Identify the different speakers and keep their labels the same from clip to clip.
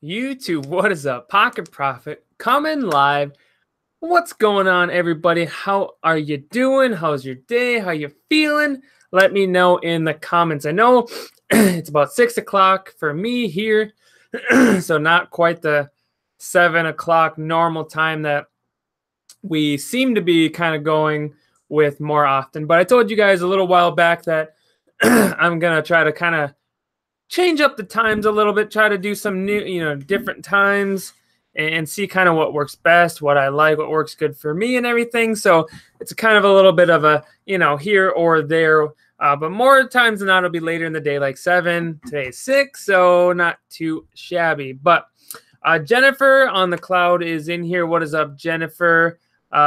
Speaker 1: YouTube, what is up? Pocket Profit coming live. What's going on, everybody? How are you doing? How's your day? How you feeling? Let me know in the comments. I know it's about 6 o'clock for me here, so not quite the 7 o'clock normal time that we seem to be kind of going with more often. But I told you guys a little while back that I'm going to try to kind of change up the times a little bit, try to do some new, different times and see kind of what works best, what I like, what works good for me and everything. So it's kind of a little bit of a, here or there. But more times than not, it'll be later in the day, like 7, today's 6. So not too shabby. But Jennifer on the cloud is in here. What is up, Jennifer?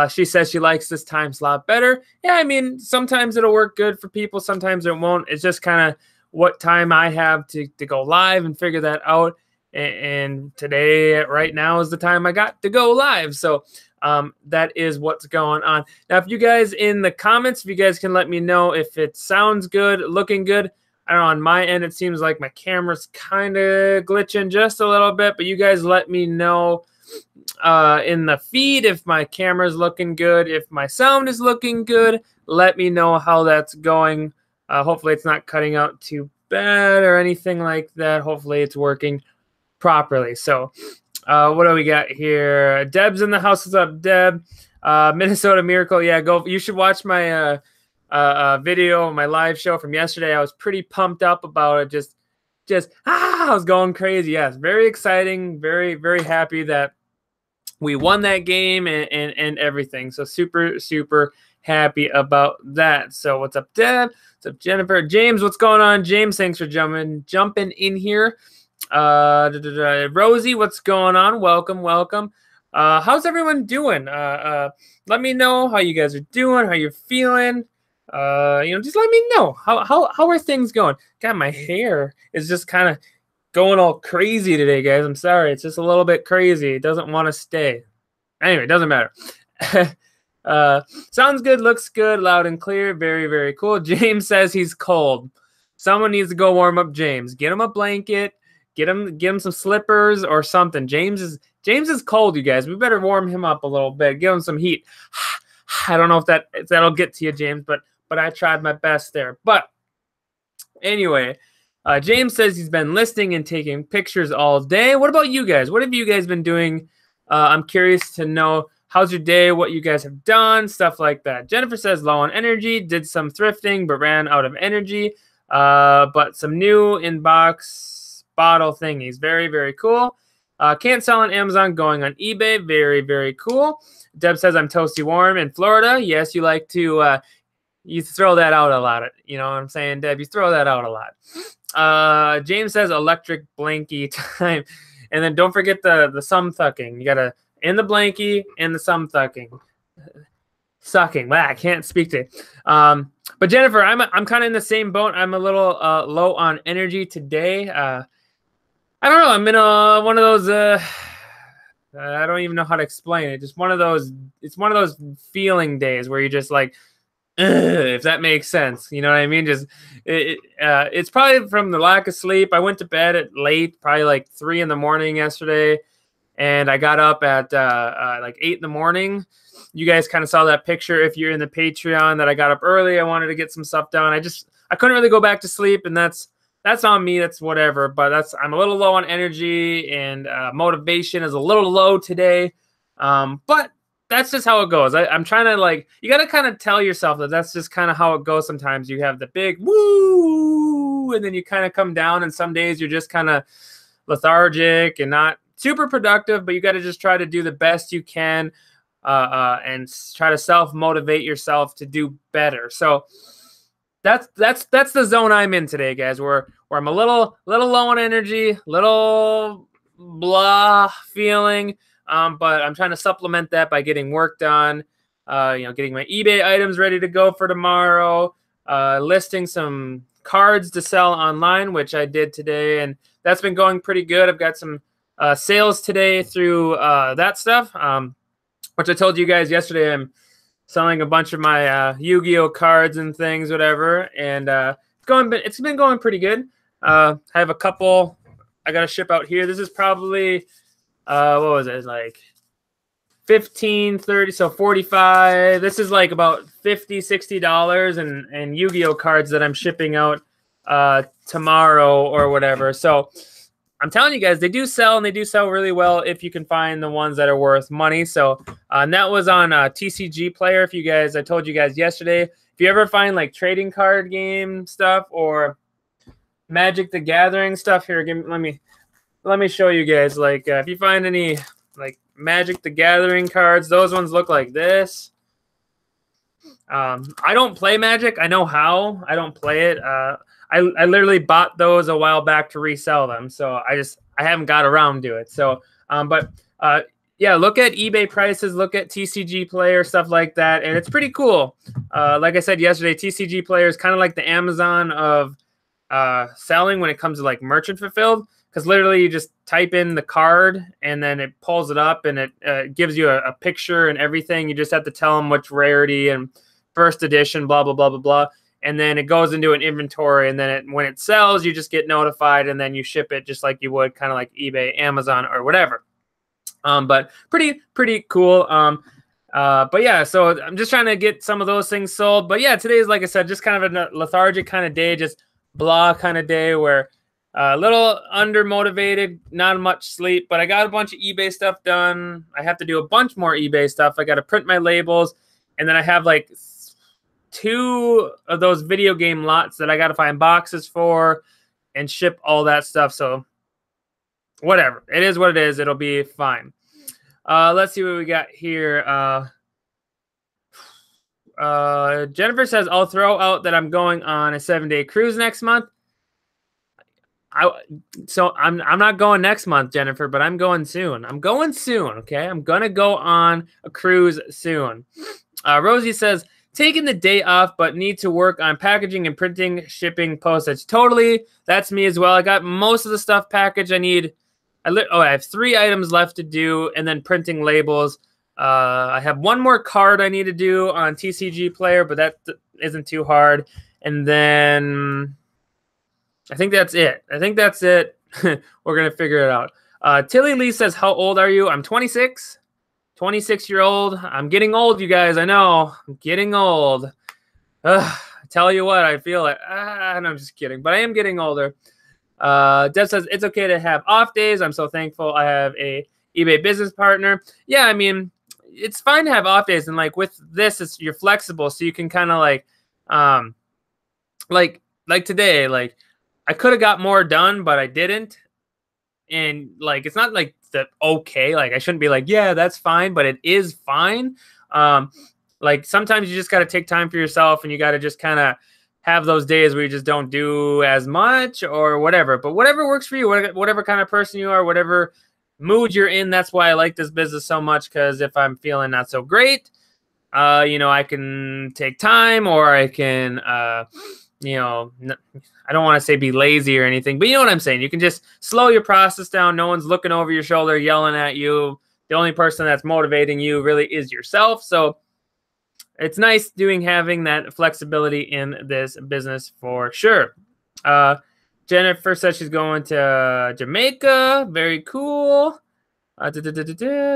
Speaker 1: She says she likes this time slot better. Yeah, I mean, sometimes it'll work good for people. Sometimes it won't. It's just kind of what time I have to go live and figure that out. And today, right now, is the time I got to go live. So that is what's going on. Now, if you guys in the comments, if you guys can let me know if it sounds good, looking good. I don't know, on my end, it seems like my camera's kind of glitching just a little bit. But you guys let me know in the feed if my camera's looking good, if my sound is looking good. Let me know how that's going. Hopefully it's not cutting out too bad or anything like that. Hopefully it's working properly. So what do we got here? Deb's in the house. What's up, Deb? Minnesota Miracle. Yeah, go. You should watch my video, my live show from yesterday. I was pretty pumped up about it. I was going crazy. Yes, very exciting. Very, very happy that we won that game and everything. So super, super happy about that. So what's up, Deb? What's up, Jennifer? James, what's going on? James, thanks for jumping in here. Rosie, what's going on? Welcome. How's everyone doing? Let me know how you guys are doing, how you're feeling. Just let me know. How are things going? God, my hair is just kind of going all crazy today, guys. I'm sorry. It's just a little bit crazy. It doesn't want to stay. Anyway, it doesn't matter. Sounds good, looks good, loud and clear. Very, very cool. James says he's cold. Someone needs to go warm up James. Get him a blanket. Get him some slippers or something. James is cold, you guys. We better warm him up a little bit. Give him some heat. I don't know if that'll get to you, James, but I tried my best there. But anyway, James says he's been listening and taking pictures all day. What about you guys? What have you guys been doing? I'm curious to know. How's your day? What you guys have done? Stuff like that. Jennifer says low on energy. Did some thrifting, but ran out of energy. But some new inbox bottle thingies. Very, very cool. Can't sell on Amazon. Going on eBay. Very, very cool. Deb says I'm toasty warm in Florida. Yes, you like to you throw that out a lot. You know what I'm saying, Deb? You throw that out a lot. James says electric blankie time. And then don't forget the sum thucking. You gotta in the blankie and the sum thucking. Sucking. Wow, I can't speak to it. But Jennifer, I'm kind of in the same boat. I'm a little low on energy today. I don't know. I'm in one of those. I don't even know how to explain it. Just one of those. It's one of those feeling days where you're just like, if that makes sense, you know what I mean? Just it's probably from the lack of sleep. I went to bed at late, probably like 3 in the morning yesterday, and I got up at like 8 in the morning. You guys kind of saw that picture if you're in the Patreon that I got up early. I wanted to get some stuff done. I couldn't really go back to sleep, and that's on me. That's whatever. But I'm a little low on energy, and motivation is a little low today. But that's just how it goes. I'm trying to you got to kind of tell yourself that that's just kind of how it goes. Sometimes you have the big woo, and then you kind of come down, and some days you're just kind of lethargic and not super productive, but you got to just try to do the best you can and try to self-motivate yourself to do better. So that's the zone I'm in today, guys, where I'm a little low on energy, little blah feeling. But I'm trying to supplement that by getting work done, getting my eBay items ready to go for tomorrow, listing some cards to sell online, which I did today, and that's been going pretty good. I've got some sales today through that stuff, which I told you guys yesterday. I'm selling a bunch of my Yu-Gi-Oh cards and things, whatever, and it's been going pretty good. I have a couple I got to ship out here. This is probably, what was it? Like 15, 30, so 45. This is like about $50, $60 and Yu-Gi-Oh cards that I'm shipping out tomorrow or whatever. So I'm telling you guys, they do sell, and they do sell really well if you can find the ones that are worth money. So and that was on TCG Player. If you guys, I told you guys yesterday, if you ever find like trading card game stuff or Magic the Gathering stuff, here, let me show you guys. Like if you find any like Magic the Gathering cards, those ones look like this. I don't play Magic. I know how. I don't play it. I literally bought those a while back to resell them, so I haven't got around to it. So, yeah, look at eBay prices, look at TCG Player, stuff like that, and it's pretty cool. Like I said yesterday, TCG Player is kind of like the Amazon of selling when it comes to like merchant fulfilled, because literally you just type in the card and then it pulls it up and it gives you a picture and everything. You just have to tell them which rarity and first edition, blah blah blah blah blah. And then it goes into an inventory, and then when it sells, you just get notified, and then you ship it just like you would kind of like eBay, Amazon, or whatever. But pretty cool. But yeah, so I'm just trying to get some of those things sold. But yeah, today is, like I said, just kind of a lethargic kind of day, just blah kind of day where a little under motivated, not much sleep. But I got a bunch of eBay stuff done. I have to do a bunch more eBay stuff. I got to print my labels, and then I have like 2 of those video game lots that I got to find boxes for and ship all that stuff. So whatever, it is what it is. It'll be fine. Let's see what we got here. Jennifer says, I'll throw out that I'm going on a 7-day cruise next month. I'm not going next month, Jennifer, but I'm going soon. I'm going soon. Okay. I'm going to go on a cruise soon. Rosie says, taking the day off, but need to work on packaging and printing, shipping, postage. Totally. That's me as well. I got most of the stuff packaged. I have 3 items left to do, and then printing labels. I have 1 more card I need to do on TCG Player, but that isn't too hard. And then I think that's it. We're going to figure it out. Tilly Lee says, how old are you? I'm 26. 26-year-old. I'm getting old, you guys. I know. I'm getting old. I tell you what, I feel it. No, I'm just kidding. But I am getting older. Deb says, it's okay to have off days. I'm so thankful I have a eBay business partner. Yeah, I mean, it's fine to have off days. And like with this, you're flexible. So you can kind of like today, like I could have got more done, but I didn't. And like, it's not like that okay, like I shouldn't be like, yeah, that's fine, but it is fine. Like sometimes you just got to take time for yourself, and you got to just kind of have those days where you just don't do as much or whatever. But whatever works for you, whatever kind of person you are, whatever mood you're in, that's why I like this business so much, because if I'm feeling not so great, I can take time, or I can I don't want to say be lazy or anything, but you know what I'm saying. You can just slow your process down. No one's looking over your shoulder, yelling at you. The only person that's motivating you really is yourself. So it's nice having that flexibility in this business for sure. Jennifer says she's going to Jamaica. Very cool. Jennifer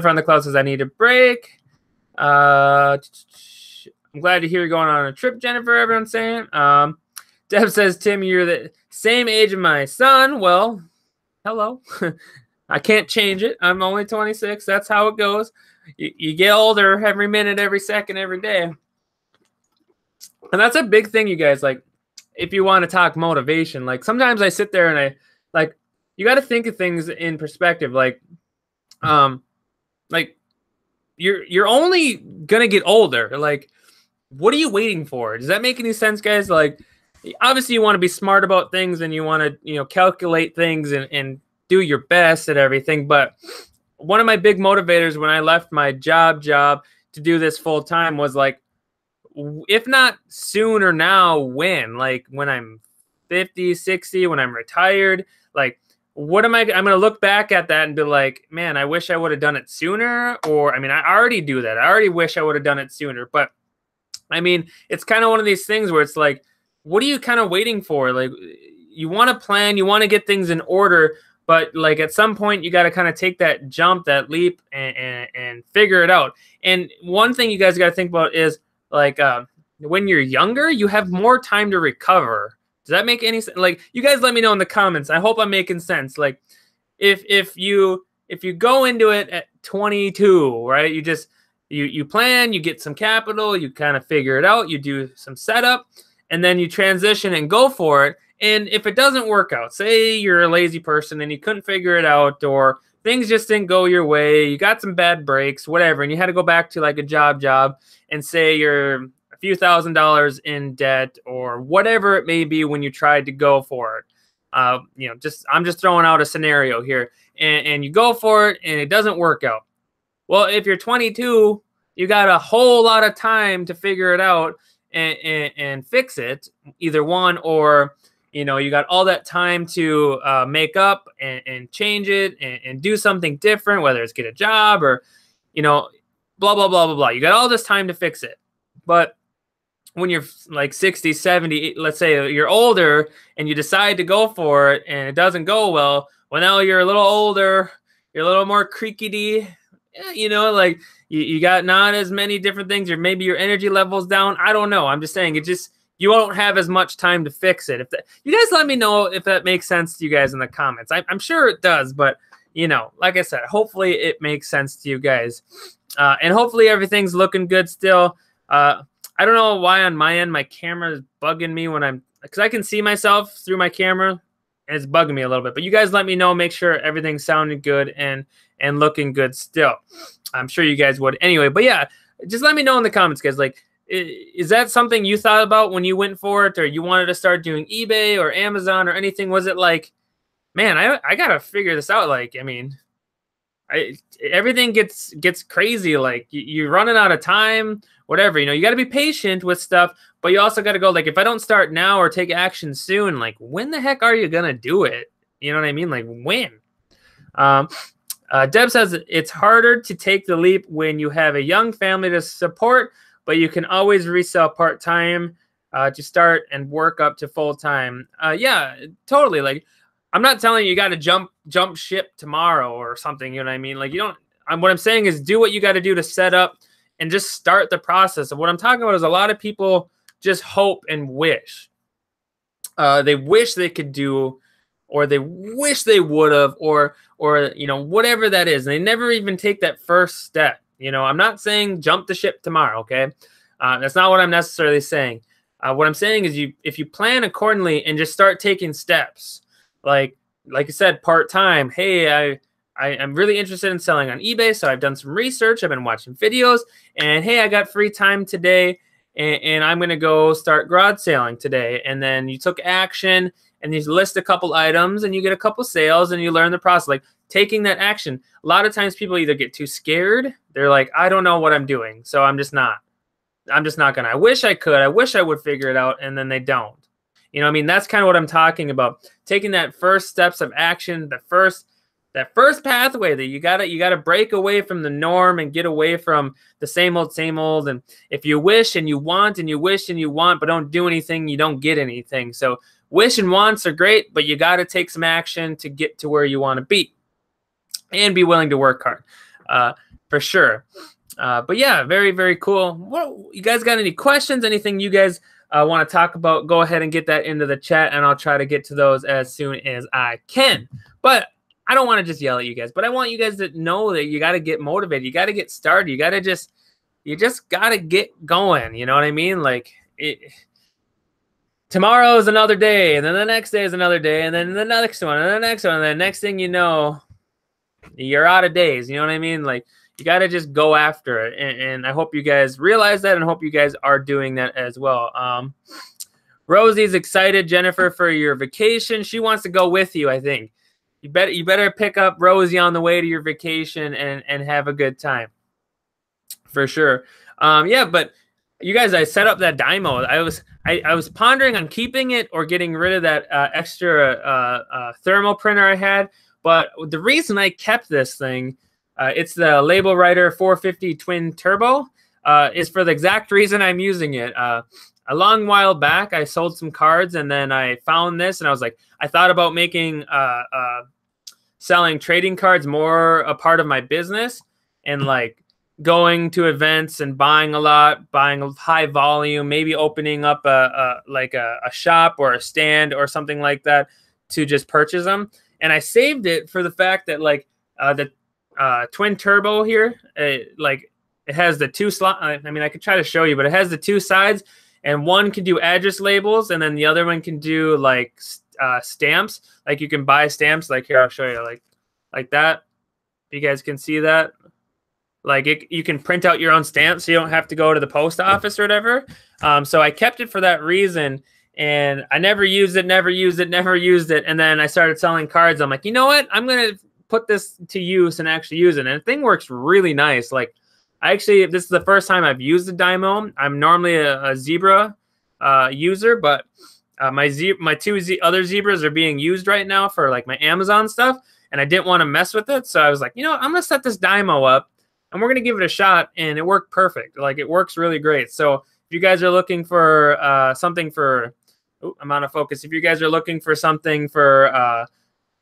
Speaker 1: on the cloud says I need a break. I'm glad to hear you're going on a trip, Jennifer. Everyone's saying. Deb says, Tim, you're the same age of my son. Well, hello. I can't change it. I'm only 26. That's how it goes. You get older every minute, every second, every day. And that's a big thing, you guys. Like, if you want to talk motivation, like sometimes I sit there and you got to think of things in perspective. Like you're only gonna get older. Like, what are you waiting for? Does that make any sense, guys? Like, obviously you want to be smart about things, and you want to, calculate things and do your best at everything. But one of my big motivators when I left my job to do this full time was like, if not soon or now, when? Like when I'm 50, 60, when I'm retired, like I'm going to look back at that and be like, man, I wish I would have done it sooner. Or, I mean, I already do that. I already wish I would have done it sooner. But I mean, it's kind of one of these things where it's like, what are you kind of waiting for? Like, you want to plan, you want to get things in order, but like at some point you got to kind of take that jump, that leap, and figure it out. And one thing you guys got to think about is like when you're younger, you have more time to recover. Does that make any sense? Like, you guys let me know in the comments. I hope I'm making sense. Like, if you go into it at 22, right? You plan, you get some capital, you kind of figure it out, you do some setup, and then you transition and go for it. And if it doesn't work out, say you're a lazy person and you couldn't figure it out, or things just didn't go your way, you got some bad breaks, whatever, and you had to go back to like a job, and say you're a few $1,000s in debt or whatever it may be when you tried to go for it. You know, I'm just throwing out a scenario here, and you go for it and it doesn't work out. Well, if you're 22, you got a whole lot of time to figure it out and fix it, either one, or you know, you got all that time to make up and change it and do something different, whether it's get a job or, you know, blah, blah, blah, blah, blah. You got all this time to fix it. But when you're like 60, 70, let's say you're older and you decide to go for it and it doesn't go well, well, now you're a little older, you're a little more creaky, you know, like you got not as many different things, or maybe your energy level's down. I don't know. I'm just saying you won't have as much time to fix it. You guys let me know if that makes sense to you guys in the comments. I'm sure it does, but you know, like I said, hopefully it makes sense to you guys. And hopefully everything's looking good still. I don't know why on my end my camera is bugging me because I can see myself through my camera and it's bugging me a little bit. But you guys let me know, make sure everything's sounding good and looking good still. I'm sure you guys would anyway. But yeah, just let me know in the comments, guys. Like, is that something you thought about when you went for it, or you wanted to start doing eBay or Amazon or anything? Was it like, man, I gotta figure this out? Like, I mean, everything gets crazy. Like you're running out of time, whatever, you know, you got to be patient with stuff, but you also got to go, like, if I don't start now or take action soon, like when the heck are you going to do it? You know what I mean? Like when? Deb says it's harder to take the leap when you have a young family to support, but you can always resell part-time to start and work up to full-time. Yeah, totally. Like, I'm not telling you got to jump ship tomorrow or something. You know what I mean? Like, you don't. What I'm saying is do what you got to do to set up and just start the process. And what I'm talking about is a lot of people just hope and wish. They wish they could do, or they wish they would have, or you know, whatever that is. And they never even take that first step. You know, I'm not saying jump the ship tomorrow. Okay, that's not what I'm necessarily saying. What I'm saying is if you plan accordingly and just start taking steps. Like I said, part-time. Hey, I'm really interested in selling on eBay, so I've done some research. I've been watching videos, and hey, I got free time today, and I'm going to go start garage selling today. And then you took action, and you list a couple items, and you get a couple sales, and you learn the process. Like taking that action. A lot of times people either get too scared. They're like, I don't know what I'm doing, so I'm just not going to. I wish I could. I wish I would figure it out, and then they don't. You know what I mean? That's kind of what I'm talking about. Taking that first steps of action, that first pathway that you gotta break away from the norm and get away from the same old. And if you wish and you want and you wish and you want, but don't do anything, you don't get anything. So wish and wants are great, but you got to take some action to get to where you want to be and be willing to work hard, for sure. But yeah, very, very cool. What, you guys got any questions? Anything you guys want to talk about? Go ahead and get that into the chat, and I'll try to get to those as soon as I can. But I don't want to just yell at you guys, but I want you guys to know that you got to get motivated. You got to get started. You just got to get going. You know what I mean? Like tomorrow is another day, and then the next day is another day, and then the next one, and the next one, and the next thing you know, you're out of days. You know what I mean? Like, you got to just go after it. And I hope you guys realize that, and hope you guys are doing that as well. Rosie's excited, Jennifer, for your vacation. She wants to go with you, I think. You better pick up Rosie on the way to your vacation and have a good time. For sure. Yeah, but you guys, I set up that dymo. I was pondering on keeping it or getting rid of that extra thermal printer I had. But the reason I kept this thing, it's the Label Writer 450 Twin Turbo, is for the exact reason I'm using it. a long while back, I sold some cards, and then I found this, and I was like, I thought about making selling trading cards more a part of my business, and like going to events and buying a lot, buying a high volume, maybe opening up a shop or a stand or something like that to just purchase them. And I saved it for the fact that like the twin turbo here, like it has the two slot. I mean, I could try to show you, but it has the two sides, and one can do address labels, and then the other one can do like stamps. Like you can buy stamps. Like here, I'll show you, like that. If you guys can see that. Like you can print out your own stamp, so you don't have to go to the post office or whatever. So I kept it for that reason, and I never used it. And then I started selling cards. I'm like, you know what? I'm gonna put this to use and actually use it. And the thing works really nice. Like, this is the first time I've used the Dymo. I'm normally a Zebra user, but my two other Zebras are being used right now for like my Amazon stuff, and I didn't want to mess with it. So I was like, you know what? I'm gonna set this Dymo up, and we're going to give it a shot, and it worked perfect. Like, it works really great. So if you guys are looking for something for, I'm out of focus. If you guys are looking for something for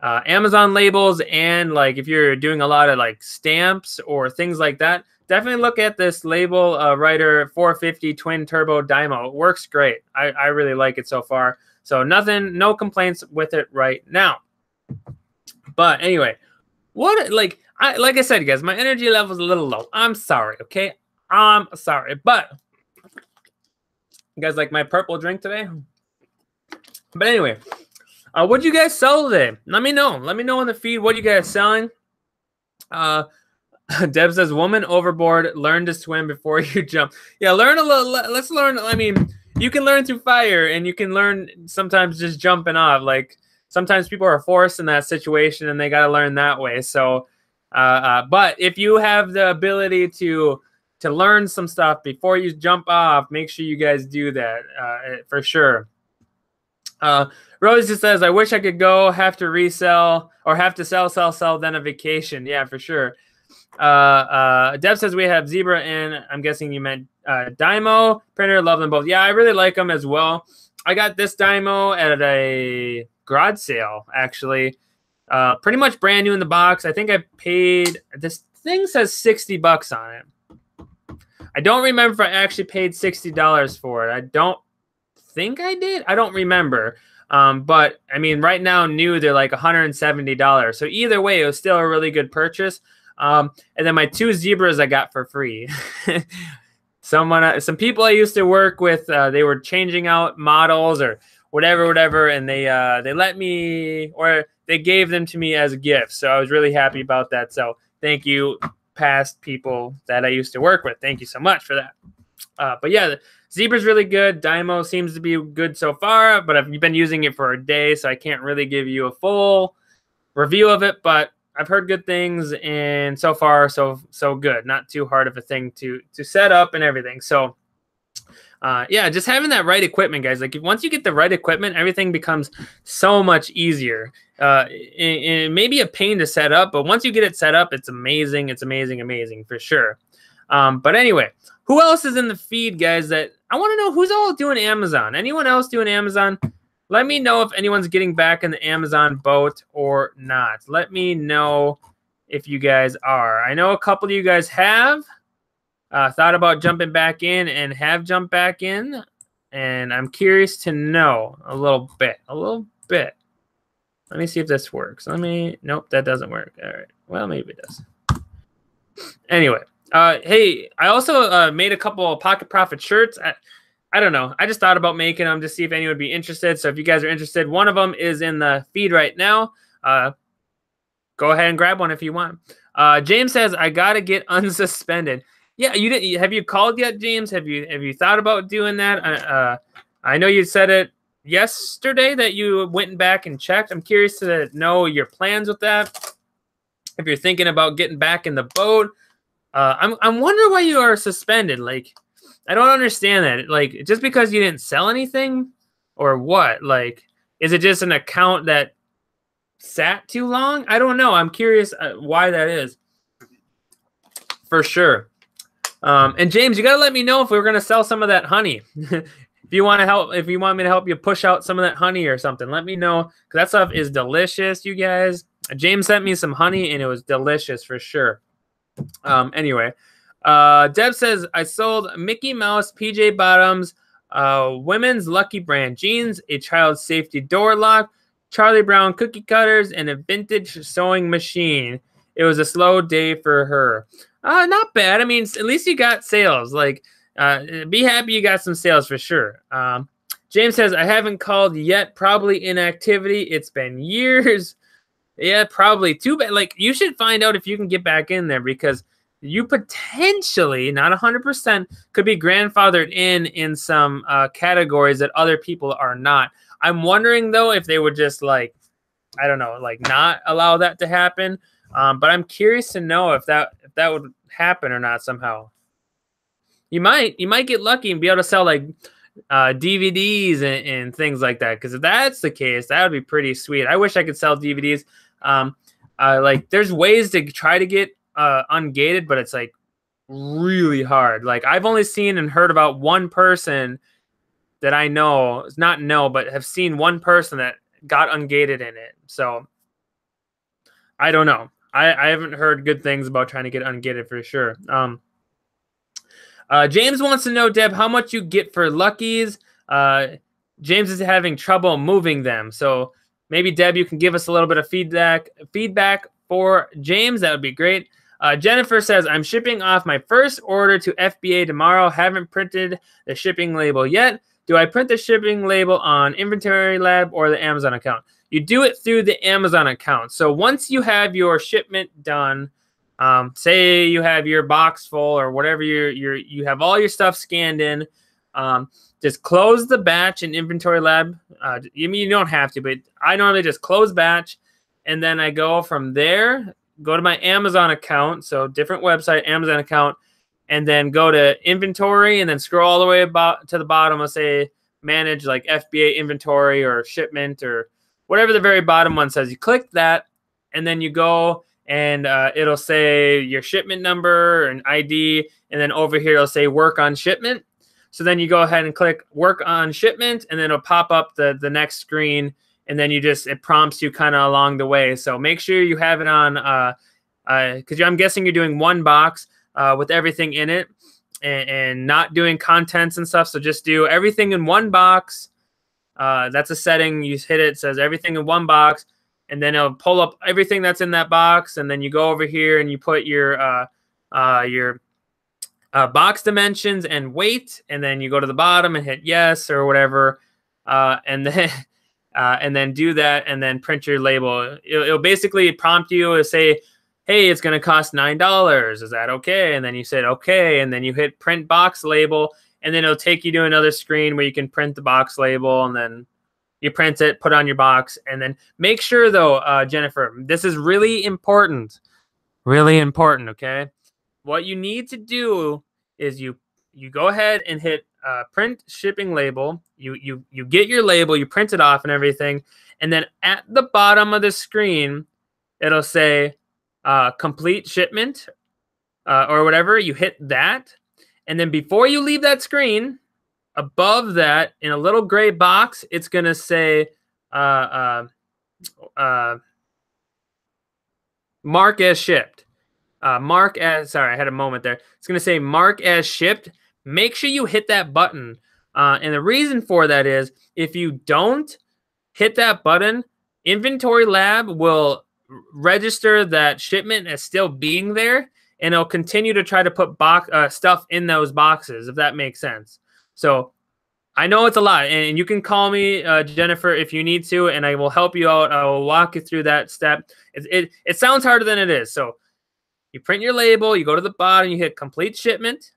Speaker 1: Amazon labels, and like if you're doing a lot of like stamps or things like that, definitely look at this label writer 450 twin turbo Dymo. It works great. I really like it so far. So no complaints with it right now. But anyway, like I said, guys, my energy level is a little low. I'm sorry, okay? I'm sorry. But you guys like my purple drink today? But anyway, what'd you guys sell today? Let me know. Let me know on the feed what you guys selling. Deb says, woman overboard, learn to swim before you jump. Yeah, learn a little. Let's learn. I mean, you can learn through fire, and you can learn sometimes just jumping off. Like, sometimes people are forced in that situation, and they got to learn that way. So, but if you have the ability to learn some stuff before you jump off, make sure you guys do that for sure. Rose just says, I wish I could go, have to resell, or have to sell, then a vacation. Yeah, for sure. Deb says we have Zebra, and I'm guessing you meant Dymo printer. Love them both. Yeah, I really like them as well. I got this Dymo at a garage sale, actually. Pretty much brand new in the box. I think I paid, this thing says $60 on it. I don't remember if I actually paid $60 for it. I don't think I did. I don't remember. But I mean, right now, new, they're like $170. So either way, it was still a really good purchase. And then my two Zebras I got for free. Some people I used to work with, they were changing out models or whatever, and they let me, or they gave them to me as a gift. So I was really happy about that. So thank you, past people that I used to work with. Thank you so much for that. But yeah, the Zebra's really good. Dymo seems to be good so far, but I've been using it for a day, so I can't really give you a full review of it, but I've heard good things, and so far, so good. Not too hard of a thing to set up and everything. So, yeah, just having that right equipment, guys. Like, once you get the right equipment, everything becomes so much easier. It may be a pain to set up, but once you get it set up, it's amazing. It's amazing for sure. But anyway, who else is in the feed, guys? That I want to know who's all doing Amazon. Anyone else doing Amazon? Let me know if anyone's getting back in the Amazon boat or not. Let me know if you guys are. I know a couple of you guys have thought about jumping back in and have jumped back in. And I'm curious to know a little bit. Let me see if this works. Nope, that doesn't work. All right. Well, maybe it does. Anyway. Hey, I also made a couple of Pocket Profit shirts. I don't know. I just thought about making them to see if anyone would be interested. So if you guys are interested, one of them is in the feed right now. Go ahead and grab one if you want. James says, I got to get unsuspended. Yeah, you didn't. Have you called yet, James? Have you thought about doing that? I know you said it yesterday that you went back and checked. I'm curious to know your plans with that. If you're thinking about getting back in the boat. I'm wondering why you are suspended. Like, I don't understand that. Like, just because you didn't sell anything or what? Like, is it just an account that sat too long? I don't know. I'm curious why that is. For sure. And James, you got to let me know if we're going to sell some of that honey. If you want to help, if you want me to help you push out some of that honey or something, let me know, because that stuff is delicious, you guys. James sent me some honey, and it was delicious for sure. Anyway, Deb says, I sold Mickey Mouse PJ Bottoms, women's Lucky Brand jeans, a child safety door lock, Charlie Brown cookie cutters, and a vintage sewing machine. It was a slow day for her. Not bad. I mean, at least you got sales. Like, be happy you got some sales for sure. James says, I haven't called yet. Probably inactivity. It's been years. Yeah, probably. Too bad. Like, you should find out if you can get back in there, because you potentially, not 100%, could be grandfathered in some categories that other people are not. I'm wondering, though, if they would just, like, I don't know, like, not allow that to happen. But I'm curious to know if that would happen or not somehow. You might get lucky and be able to sell, like, DVDs and things like that. Because if that's the case, that would be pretty sweet. I wish I could sell DVDs. Like, there's ways to try to get ungated, but it's, like, really hard. Like, I've only seen and heard about one person that I know, but have seen one person that got ungated in it. So I don't know. I haven't heard good things about trying to get ungated for sure. James wants to know, Deb, how much you get for Luckies. James is having trouble moving them. So maybe, Deb, you can give us a little bit of feedback for James. That would be great. Jennifer says, I'm shipping off my first order to FBA tomorrow. Haven't printed the shipping label yet. Do I print the shipping label on Inventory Lab or the Amazon account? You do it through the Amazon account. So once you have your shipment done, say you have your box full or whatever, you have all your stuff scanned in, just close the batch in Inventory Lab. You don't have to, but I normally just close batch, and then I go from there, go to my Amazon account, so different website, Amazon account, and then go to inventory, and then scroll all the way about to the bottom. I'll say manage, like FBA inventory or shipment or whatever the very bottom one says. You click that, and then you go, and it'll say your shipment number and ID, and then over here it'll say work on shipment. So then you go ahead and click work on shipment, and then it'll pop up the next screen, and then it prompts you kind of along the way. So make sure you have it on, because I'm guessing you're doing one box with everything in it, and not doing contents and stuff. So just do everything in one box. That's a setting. You hit it, it says everything in one box, and then it'll pull up everything that's in that box. And then you go over here and you put your box dimensions and weight, and then you go to the bottom and hit yes or whatever, and then do that, and then print your label. It'll basically prompt you to say, hey, it's going to cost $9. Is that okay? And then you said okay, and then you hit print box label, and then it'll take you to another screen where you can print the box label, and then you print it, put on your box, and then make sure, though, Jennifer, this is really important, okay? What you need to do is you go ahead and hit print shipping label. You get your label, you print it off and everything, and then at the bottom of the screen, it'll say complete shipment or whatever. You hit that, and then before you leave that screen, above that in a little gray box, it's gonna say mark as shipped. Sorry, I had a moment there. It's gonna say mark as shipped. Make sure you hit that button, and the reason for that is if you don't hit that button, Inventory Lab will register that shipment as still being there, and it'll continue to try to put stuff in those boxes, if that makes sense. So I know it's a lot, and you can call me, Jennifer, if you need to, and I will help you out. I will walk you through that step. It sounds harder than it is. So you print your label, you go to the bottom, you hit complete shipment,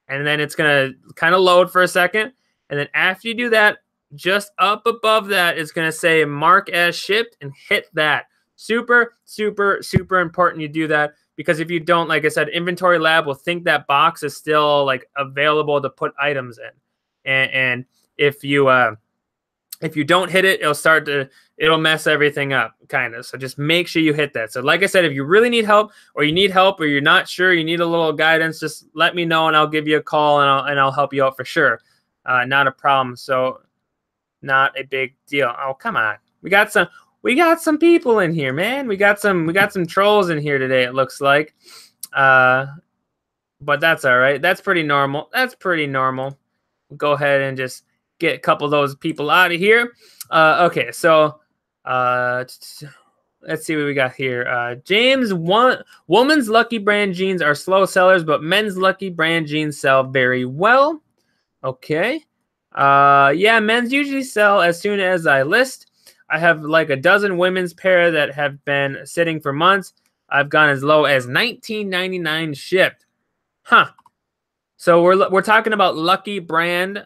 Speaker 1: and then it's going to kind of load for a second. And then after you do that, just up above that, it's going to say mark as shipped, and hit that. Super, super, super important you do that, because if you don't, like I said, Inventory Lab will think that box is still like available to put items in. And if you don't hit it, it'll mess everything up, kind of. So just make sure you hit that. So like I said, if you really need help, or you need help, or you're not sure, you need a little guidance, just let me know, and I'll give you a call, and I'll help you out for sure. not a problem. So not a big deal. Oh, come on. We got some people in here, man. We got some trolls in here today, it looks like. But that's all right. That's pretty normal. We'll go ahead and just get a couple of those people out of here. Okay, so let's see what we got here. James, woman's Lucky Brand jeans are slow sellers, but men's Lucky Brand jeans sell very well. Okay. Yeah, men's usually sell as soon as I list. I have like a dozen women's pair that have been sitting for months. I've gone as low as $19.99 shipped. Huh. So we're talking about Lucky Brand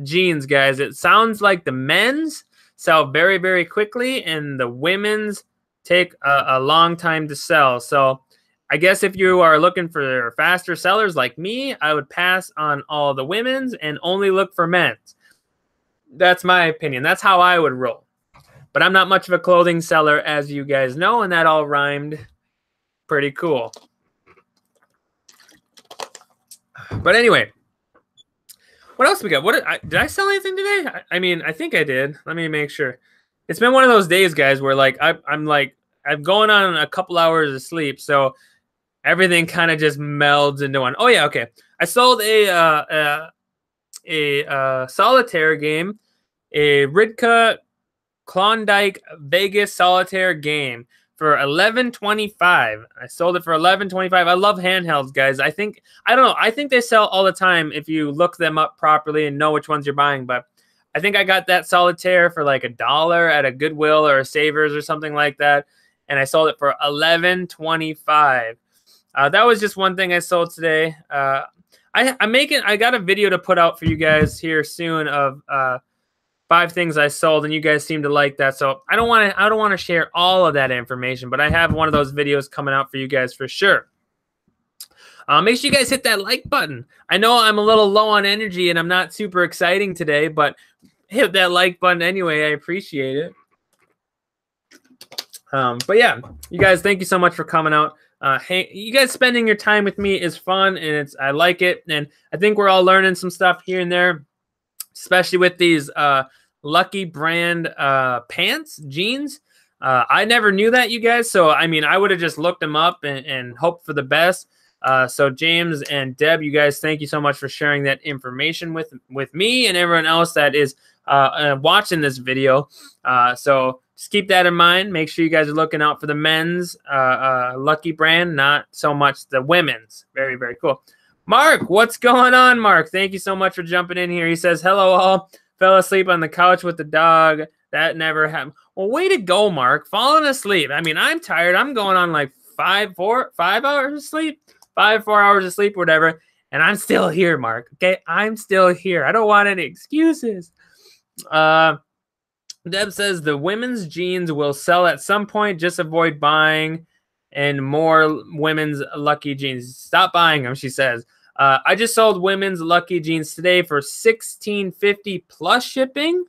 Speaker 1: jeans, guys. It sounds like the men's sell very, very quickly, and the women's take a long time to sell. So I guess if you are looking for faster sellers like me, I would pass on all the women's and only look for men's. That's my opinion. That's how I would roll. But I'm not much of a clothing seller, as you guys know, and that all rhymed pretty cool. But anyway, what else we got? Did I sell anything today? I mean, I think I did. Let me make sure. It's been one of those days, guys, where like I'm going on a couple hours of sleep, so everything kind of just melds into one. Oh yeah, okay. I sold a solitaire game, a Ridka Klondike Vegas solitaire game for $11.25. I sold it for $11.25. I love handhelds, guys. I think they sell all the time if you look them up properly and know which ones you're buying. But I think I got that solitaire for like $1 at a Goodwill or a Savers or something like that, and I sold it for $11.25. That was just one thing I sold today. I got a video to put out for you guys here soon of 5 things I sold, and you guys seem to like that. So I don't want to share all of that information, but I have one of those videos coming out for you guys for sure. Make sure you guys hit that like button. I know I'm a little low on energy and I'm not super exciting today, but hit that like button anyway. I appreciate it. But yeah, you guys, thank you so much for coming out. Hey, you guys spending your time with me is fun, and I like it, and I think we're all learning some stuff here and there, especially with these Lucky Brand pants, jeans. I never knew that, you guys. So, I mean, I would have just looked them up and hoped for the best. So James and Deb, you guys, thank you so much for sharing that information with me and everyone else that is watching this video. So just keep that in mind. Make sure you guys are looking out for the men's Lucky Brand, not so much the women's. Very, very cool. Mark, what's going on, Mark? Thank you so much for jumping in here. He says, hello all. Fell asleep on the couch with the dog. That never happened. Well, way to go, Mark. Falling asleep. I mean, I'm tired. I'm going on like 5 hours of sleep. 4 hours of sleep, whatever. And I'm still here, Mark. Okay, I'm still here. I don't want any excuses. Deb says the women's jeans will sell at some point. Just avoid buying and more women's Lucky jeans. Stop buying them, she says. I just sold women's Lucky jeans today for $16.50 plus shipping.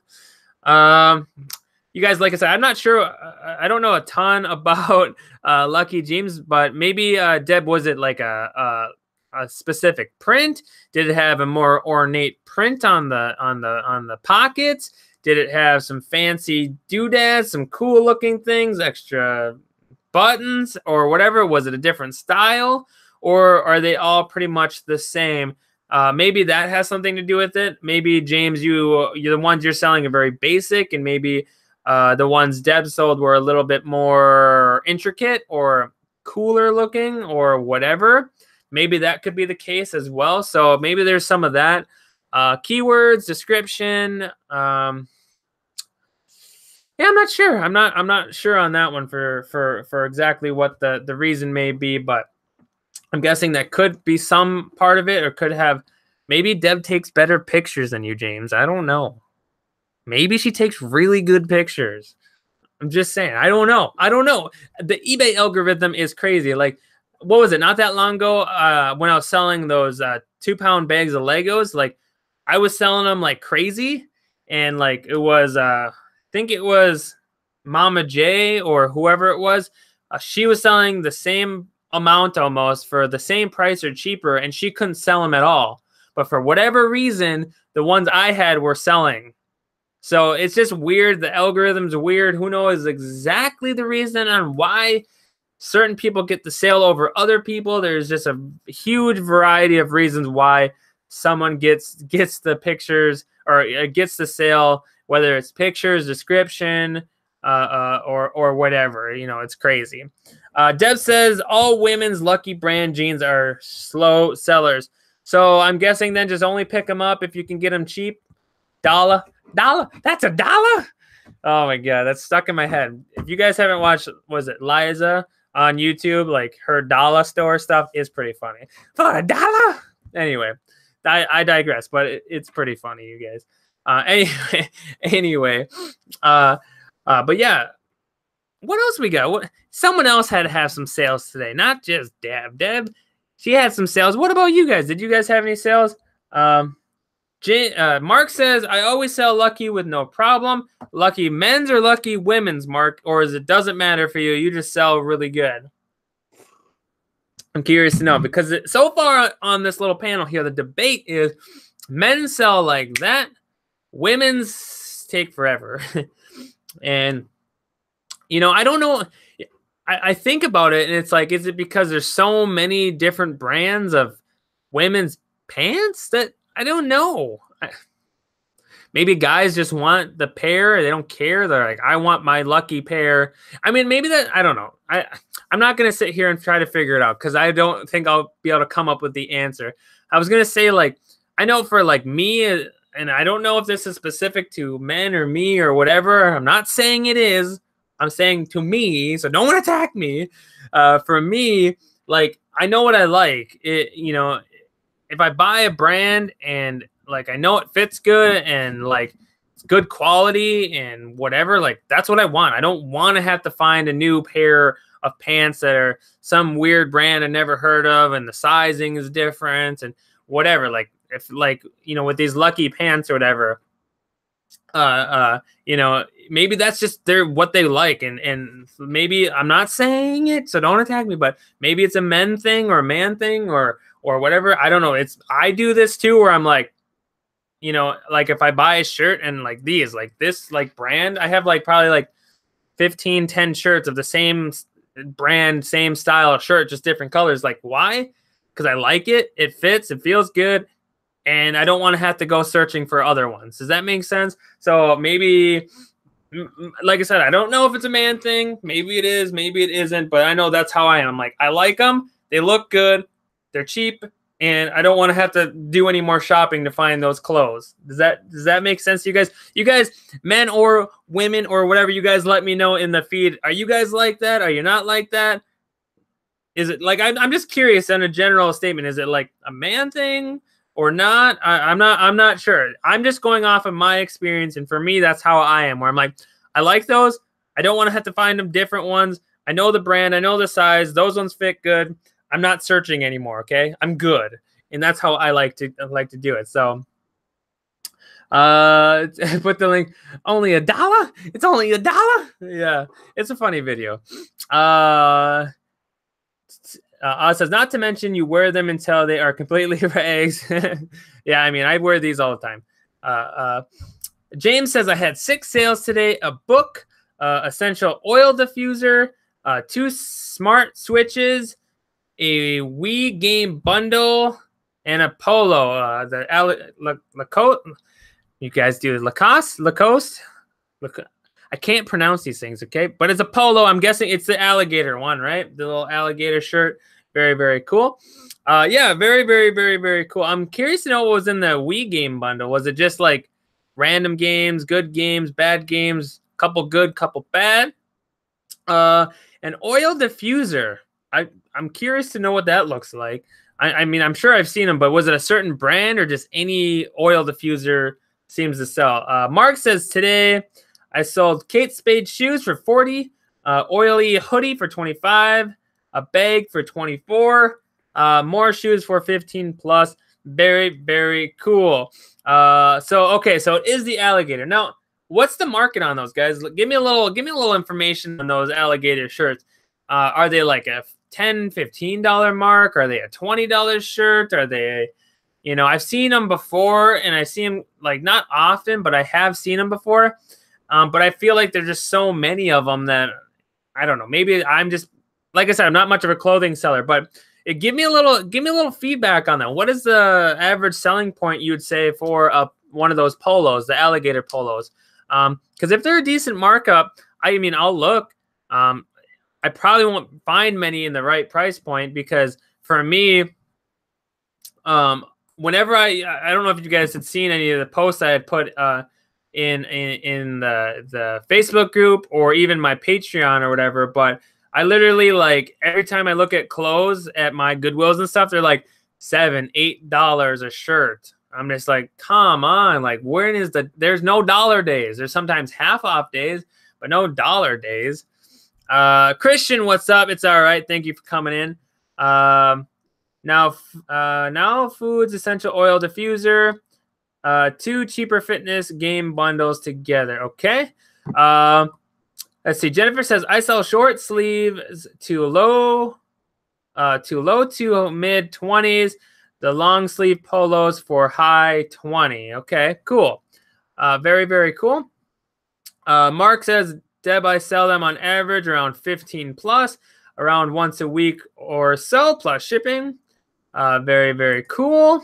Speaker 1: You guys, like I said, I'm not sure. I don't know a ton about Lucky jeans, but maybe Deb, was it like a specific print? Did it have a more ornate print on the pockets? Did it have some fancy doodads, some cool looking things, extra buttons, or whatever? Was it a different style? Or are they all pretty much the same? Maybe that has something to do with it. Maybe, James, you're the ones you're selling are very basic, and maybe the ones Deb sold were a little bit more intricate or cooler looking or whatever. Maybe that could be the case as well. So maybe there's some of that. Keywords, description. Yeah, I'm not sure. I'm not sure on that one for exactly what the reason may be, but I'm guessing that could be some part of it, or could have, maybe Deb takes better pictures than you, James. I don't know. Maybe she takes really good pictures. I'm just saying. I don't know. The eBay algorithm is crazy. Like, what was it? Not that long ago, when I was selling those 2-pound bags of Legos, like I was selling them like crazy, and like it was, I think it was Mama J or whoever it was. She was selling the same amount almost for the same price or cheaper, and she couldn't sell them at all. but for whatever reason, the ones I had were selling. So it's just weird. The algorithm's weird. Who knows exactly the reason on why certain people get the sale over other people. There's just a huge variety of reasons why someone gets the pictures or gets the sale, whether it's pictures, description, or whatever. You know, it's crazy. Deb says all women's Lucky brand jeans are slow sellers. So I'm guessing then just only pick them up if you can get them cheap. Dollar. That's $1. Oh my god, that's stuck in my head. If you guys haven't watched, was it Liza on YouTube? Like her dollar store stuff is pretty funny. For $1. Anyway, I digress, but it's pretty funny, you guys. Anyway, but yeah, what else we got? Someone else had to have some sales today, not just Deb. Deb, she had some sales. What about you guys? Did you guys have any sales? Mark says, I always sell Lucky with no problem. Lucky men's or Lucky women's, Mark? Or is it doesn't matter for you? You just sell really good. I'm curious to know because so far on this little panel here, the debate is men sell like that. Women's take forever. And, you know, I don't know. I think about it and it's like, is it because there's so many different brands of women's pants that I don't know. Maybe guys just want the pair. They don't care. They're like, I want my Lucky pair. I mean, maybe that, I don't know. I'm not going to sit here and try to figure it out because I don't think I'll be able to come up with the answer. I was going to say, like, I know for like me, and I don't know if this is specific to men or me or whatever. I'm not saying it is. I'm saying to me, so don't attack me. For me, like, I know what I like. You know, if I buy a brand and like I know it fits good and like it's good quality and whatever, like that's what I want. I don't want to have to find a new pair of pants that are some weird brand I never heard of and the sizing is different and whatever. Like if like, you know, with these Lucky pants or whatever, you know, maybe that's just what they like and maybe I'm not saying it, so don't attack me, but maybe it's a men thing or a man thing or whatever. I don't know. I do this too where I'm like, you know, like if I buy a shirt and like these, like this, like brand, I have like probably like 10 shirts of the same brand, same style of shirt, just different colors. Like why? Because I like it. It fits. It feels good. And I don't want to have to go searching for other ones. Does that make sense? So maybe, like I said, I don't know if it's a man thing. Maybe it is, maybe it isn't, but I know that's how I am. Like I like them. They look good. They're cheap. And I don't want to have to do any more shopping to find those clothes. Does that make sense to you guys? You guys, men or women or whatever, you guys let me know in the feed. Are you guys like that? Are you not like that? Is it like, I'm just curious on a general statement. Is it like a man thing or not? I'm not sure. I'm just going off of my experience. And for me, that's how I am, where I'm like, I like those. I don't want to have to find them different ones. I know the brand. I know the size. Those ones fit good. I'm not searching anymore, okay? I'm good. And that's how I like to do it. So put the link, only $1? It's only $1? Yeah, it's a funny video. It says, not to mention you wear them until they are completely rags. Yeah, I mean, I wear these all the time. James says, I had 6 sales today, a book, essential oil diffuser, 2 smart switches, a Wii game bundle, and a polo. Lacoste. You guys do Lacoste. I can't pronounce these things, okay? But it's a polo. I'm guessing it's the alligator one, right? The little alligator shirt. Very, very cool. Yeah, very, very, very, very cool. I'm curious to know what was in the Wii game bundle. Was it just like random games, good games, bad games, couple good, couple bad? An oil diffuser. I'm curious to know what that looks like. I mean, I'm sure I've seen them, but was it a certain brand or just any oil diffuser seems to sell? Mark says, today I sold Kate Spade shoes for 40, oily hoodie for 25, a bag for 24, more shoes for 15 plus. Very, very cool. So it is the alligator. Now, what's the market on those guys? Give me a little information on those alligator shirts. Are they like a $10, $15 mark? Are they a $20 shirt? Are they, You know, I've seen them before, and I see them like not often, but I have seen them before. But I feel like there's just so many of them that I don't know. Maybe I'm just, like I said, I'm not much of a clothing seller, but give me a little feedback on that. What is the average selling point you would say for one of those polos, the alligator polos? Because if they're a decent markup, I mean, I'll look. I probably won't find many in the right price point, because for me, whenever I don't know if you guys had seen any of the posts I had put in the Facebook group or even my Patreon or whatever, but I literally, like, every time I look at clothes at my Goodwills and stuff, they're like $7, $8 a shirt. I'm just like, come on, like, where is there's no dollar days. There's sometimes half off days, but no dollar days. Christian, what's up? It's all right. Thank you for coming in. Now Foods Essential Oil Diffuser, 2 cheaper fitness game bundles together. Okay. Let's see. Jennifer says, I sell short sleeves to low to mid 20s. The long sleeve polos for high 20. Okay, cool. Very, very cool. Mark says, Deb, I sell them on average around 15 plus, around once a week or so, plus shipping. Very, very cool.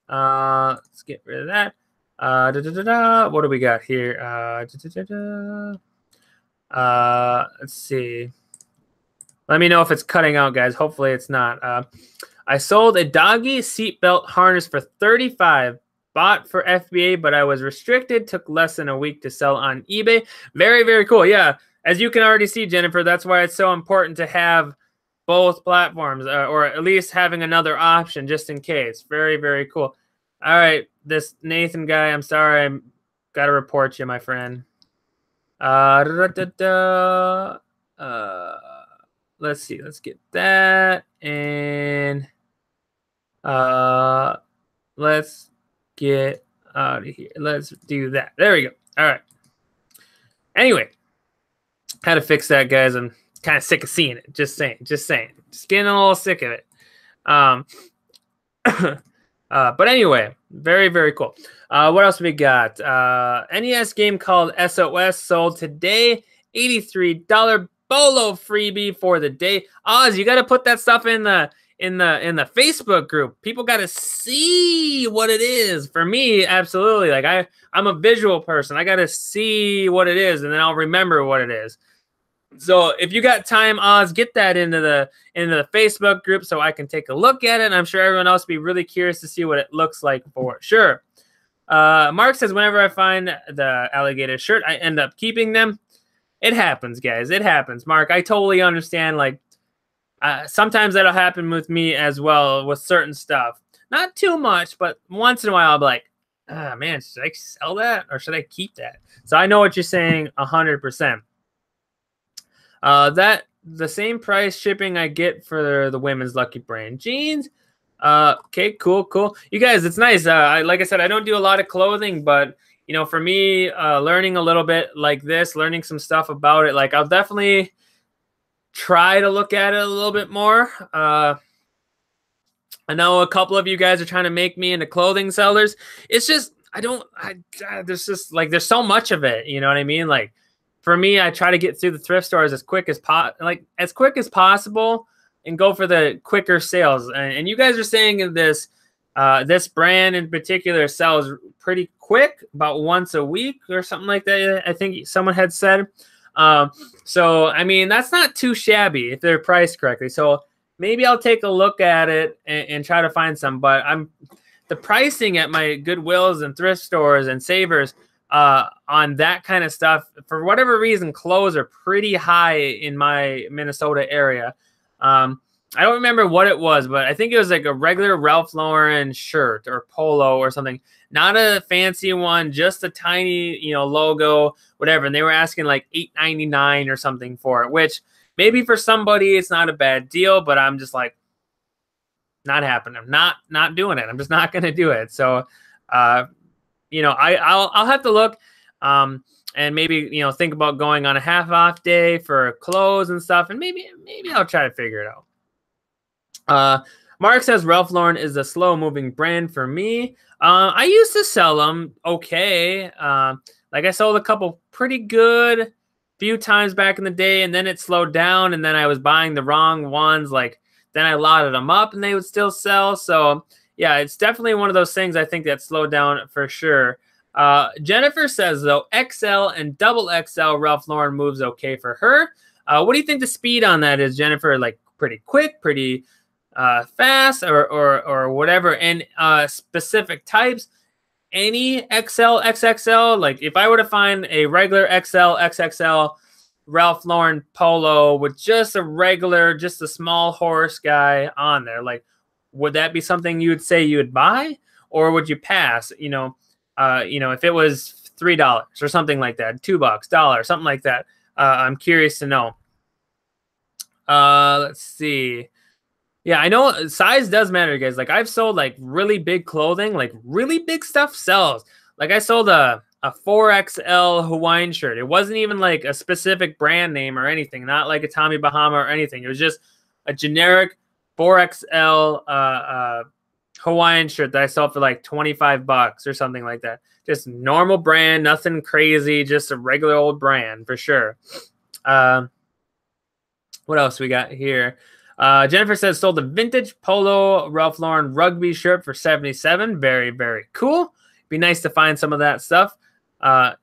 Speaker 1: Let's get rid of that. What do we got here? Let's see. Let me know if it's cutting out, guys. Hopefully it's not. I sold a doggy seatbelt harness for $35. Bought for FBA, but I was restricted. Took less than a week to sell on eBay. Very, very cool. Yeah, as you can already see, Jennifer, that's why it's so important to have both platforms, or at least having another option just in case. Very, very cool. All right, this Nathan guy, I'm sorry, I got to report you, my friend. Let's see. Let's get that, and let's get out of here. Let's do that. There we go. All right. Anyway, had to fix that, guys. I'm kind of sick of seeing it. Just saying. Just getting a little sick of it. But anyway, very, very cool. What else we got? NES game called SOS sold today. $83 Bolo freebie for the day. Oz, you got to put that stuff in the Facebook group. People got to see what it is. For me, absolutely. Like I'm a visual person. I got to see what it is, and then I'll remember what it is. So if you got time, Oz, get that into the Facebook group so I can take a look at it. And I'm sure everyone else will be really curious to see what it looks like for sure. Mark says, whenever I find the alligator shirt, I end up keeping them. It happens, guys. It happens. Mark, I totally understand. Like, sometimes that'll happen with me as well with certain stuff. Not too much, but once in a while I'll be like, ah, man, should I sell that or should I keep that? So I know what you're saying 100%. That the same price shipping I get for the women's Lucky Brand jeans. Okay, cool. You guys, it's nice. Like I said, I don't do a lot of clothing, but you know, for me, learning a little bit like this, learning some stuff about it, like I'll definitely try to look at it a little bit more. I know a couple of you guys are trying to make me into clothing sellers. It's just, there's just like, there's so much of it. You know what I mean? Like for me, I try to get through the thrift stores as quick as possible and go for the quicker sales. And you guys are saying this brand in particular sells pretty quick, about once a week or something like that. I think someone had said. So, I mean, that's not too shabby if they're priced correctly. So maybe I'll take a look at it and try to find some, but the pricing at my Goodwills and thrift stores and Savers, on that kind of stuff, for whatever reason, clothes are pretty high in my Minnesota area. I don't remember what it was, but I think it was like a regular Ralph Lauren shirt or polo or something. Not a fancy one, just a tiny, logo, whatever. And they were asking like $8.99 or something for it, which maybe for somebody it's not a bad deal, but I'm just like, not happening. I'm not doing it. I'm just not going to do it. So, I'll have to look, and maybe, think about going on a half off day for clothes and stuff. And maybe I'll try to figure it out. Mark says Ralph Lauren is a slow-moving brand for me. I used to sell them okay. Like I sold a couple pretty good few times back in the day, and then it slowed down, and then I was buying the wrong ones. Like then I lotted them up, and they would still sell. So yeah, it's definitely one of those things I think that slowed down for sure. Jennifer says though XL and double XL Ralph Lauren moves okay for her. What do you think the speed on that is, Jennifer? Like pretty quick, pretty fast, or whatever? And specific types, any XL, XXL. Like if I were to find a regular XL, XXL Ralph Lauren polo with just a regular, just a small horse guy on there, like would that be something you would say you would buy, or would you pass? You know, if it was $3 or something like that, $2, $1, something like that. I'm curious to know. Let's see. Yeah, I know size does matter, guys. Like I've sold like really big clothing, like really big stuff sells. Like I sold a 4XL Hawaiian shirt. It wasn't even like a specific brand name or anything, not like a Tommy Bahama or anything. It was just a generic 4XL Hawaiian shirt that I sold for like $25 or something like that. Just normal brand, nothing crazy, just a regular old brand for sure. What else we got here? Jennifer says sold a vintage polo Ralph Lauren rugby shirt for $77. Very, very cool. Be nice to find some of that stuff. I'll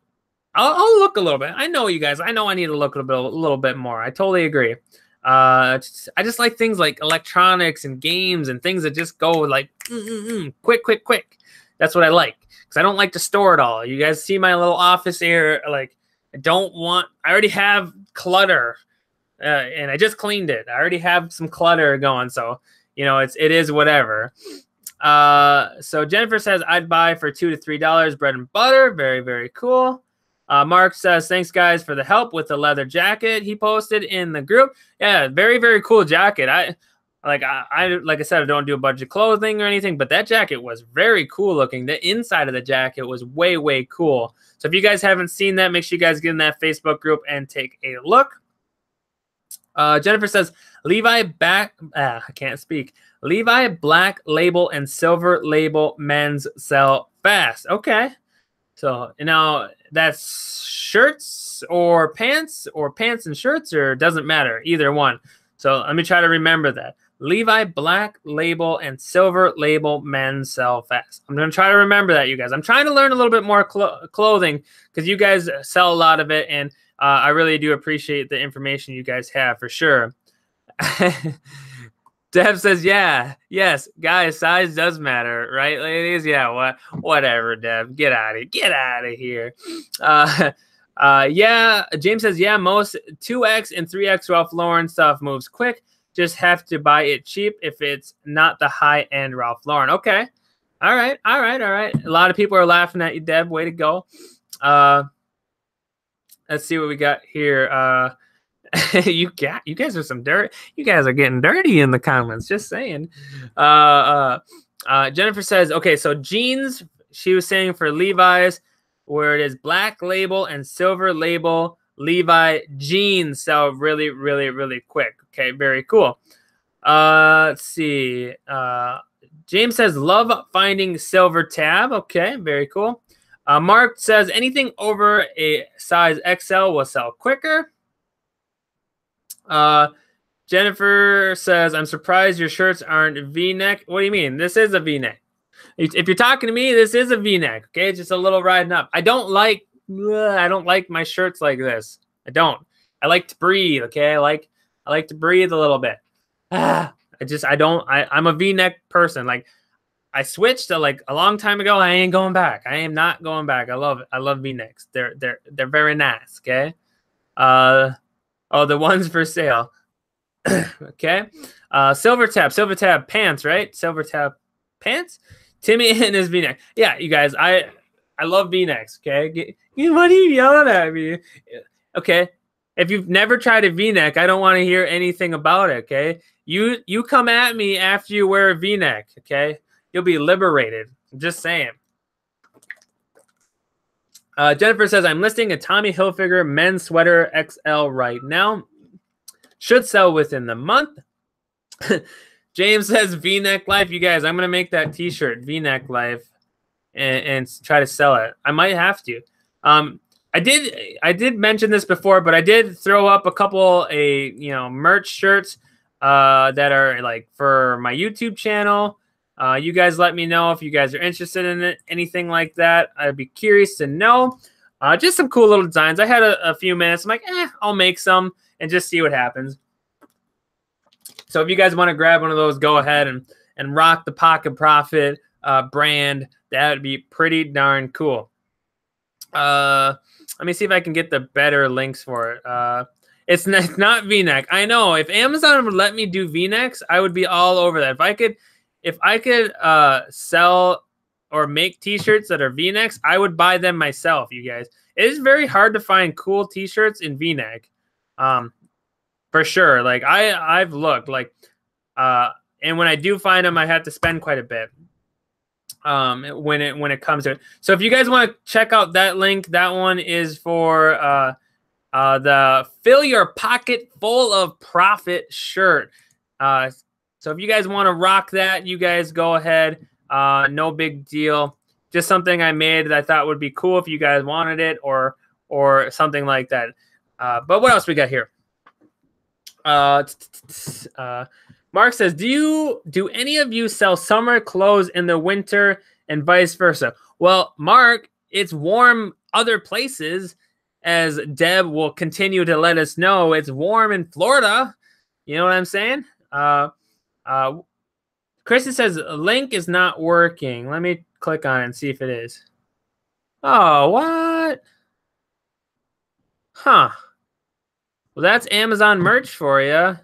Speaker 1: look a little bit. I know you guys. I know I need to look a little bit more. I totally agree. I just like things like electronics and games and things that just go like quick, quick, quick. That's what I like, because I don't like to store it all. You guys see my little office here. Like I already have clutter. And I just cleaned it. I already have some clutter going, so you know it is whatever. So Jennifer says I'd buy for $2 to $3 bread and butter. Very, very cool. Mark says thanks guys for the help with the leather jacket he posted in the group. Yeah, very, very cool jacket. Like I said, I don't do a bunch of clothing or anything, but that jacket was very cool looking. The inside of the jacket was way, way cool. So if you guys haven't seen that, make sure you guys get in that Facebook group and take a look. Jennifer says Levi I can't speak. Levi black label and silver label men's sell fast. Okay. So now that's shirts or pants and shirts, or doesn't matter, either one. So let me try to remember that. Levi black label and silver label men's sell fast. I'm going to try to remember that, you guys. I'm trying to learn a little bit more clothing because you guys sell a lot of it, and I really do appreciate the information you guys have for sure. Deb says, yes, guys, size does matter, right, ladies? Yeah, whatever, Deb. Get out of here. Yeah, James says, yeah, most 2X and 3X Ralph Lauren stuff moves quick. Just have to buy it cheap if it's not the high-end Ralph Lauren. Okay. All right. A lot of people are laughing at you, Deb. Way to go. Let's see what we got here. You guys are some dirt. You guys are getting dirty in the comments. Just saying. Jennifer says, okay, so jeans, she was saying for Levi's, where it is black label and silver label, Levi jeans sell really, really, really quick. Okay, very cool. Let's see. James says, love finding silver tab. Okay, very cool. Mark says anything over a size XL will sell quicker. Jennifer says, I'm surprised your shirts aren't V-neck. What do you mean? This is a V-neck. If you're talking to me, this is a V-neck. Okay, just a little riding up. I don't like my shirts like this. I don't. I like to breathe. Okay, I like to breathe a little bit. I'm a V-neck person. Like, I switched to like a long time ago. I ain't going back. I am not going back. I love it. I love V-necks. They're very nice. Okay. Oh, the ones for sale. Okay. Silver tab pants, right? Silver tab pants. Timmy and his V-neck. Yeah, you guys. I love V-necks. Okay. What are you yelling at me? Okay. If you've never tried a V-neck, I don't want to hear anything about it. Okay. You come at me after you wear a V-neck. Okay. You'll be liberated. I'm just saying. Jennifer says, I'm listing a Tommy Hilfiger men's sweater XL right now. Should sell within the month. James says V-neck life. You guys, I'm gonna make that T-shirt V-neck life and try to sell it. I might have to. I did mention this before, but I did throw up a couple merch shirts that are like for my YouTube channel. You guys let me know if you guys are interested in it, anything like that. I'd be curious to know. Just some cool little designs. I had a few minutes. I'm like, I'll make some and just see what happens. So if you guys want to grab one of those, go ahead and rock the Pocket Profit brand. That would be pretty darn cool. Let me see if I can get the better links for it. It's not V-neck. I know. If Amazon would let me do V-necks, I would be all over that. If I could sell or make T-shirts that are V-necks, I would buy them myself, you guys. It is very hard to find cool T-shirts in V-neck. For sure. Like I've looked and when I do find them, I have to spend quite a bit. When it comes to it. So if you guys want to check out that link, that one is for the Fill Your Pocket Full of Profit shirt. So if you guys want to rock that, you guys go ahead. No big deal. Just something I made that I thought would be cool if you guys wanted it or something like that. But what else we got here? Mark says, do any of you sell summer clothes in the winter and vice versa? Well, Mark, it's warm other places, as Deb will continue to let us know. It's warm in Florida. You know what I'm saying? Kristen says, link is not working. Let me click on it and see if it is. Oh, what? Huh. Well, that's Amazon merch for you.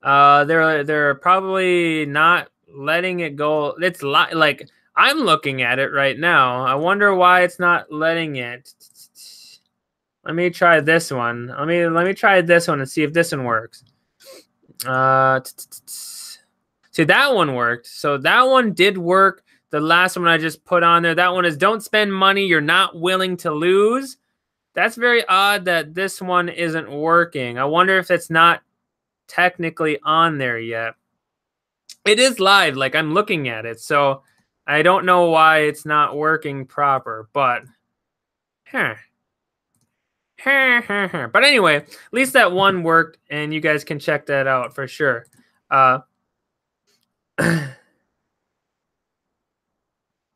Speaker 1: They're probably not letting it go. It's like I'm looking at it right now. I wonder why it's not letting it. Let me try this one. Let me try this one and see if this one works. See, that one worked. So that one did work. The last one I just put on there, that one is don't spend money you're not willing to lose. That's very odd that this one isn't working. I wonder if it's not technically on there yet. It is live, like I'm looking at it, so I don't know why it's not working proper, but but anyway, at least that one worked, and you guys can check that out for sure. Are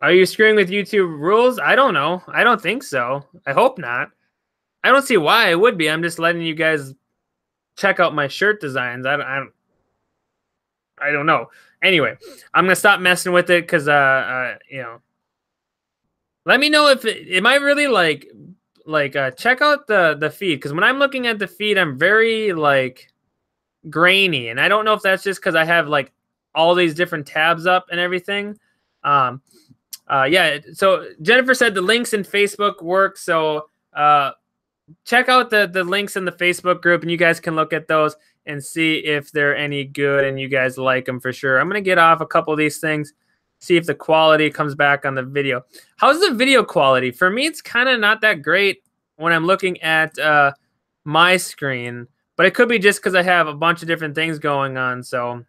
Speaker 1: you screwing with YouTube rules? I don't know. I don't think so. I hope not. I don't see why it would be. I'm just letting you guys check out my shirt designs. I don't know. Anyway, I'm gonna stop messing with it because let me know if am I really like check out the feed, because when I'm looking at the feed, I'm very like grainy, and I don't know if that's just because I have like all these different tabs up and everything. Yeah. So Jennifer said the links in Facebook work. So check out the links in the Facebook group, and you guys can look at those and see if they're any good and you guys like them for sure. I'm going to get off a couple of these things, see if the quality comes back on the video. How's the video quality? For me, it's kind of not that great when I'm looking at my screen, but it could be just because I have a bunch of different things going on. So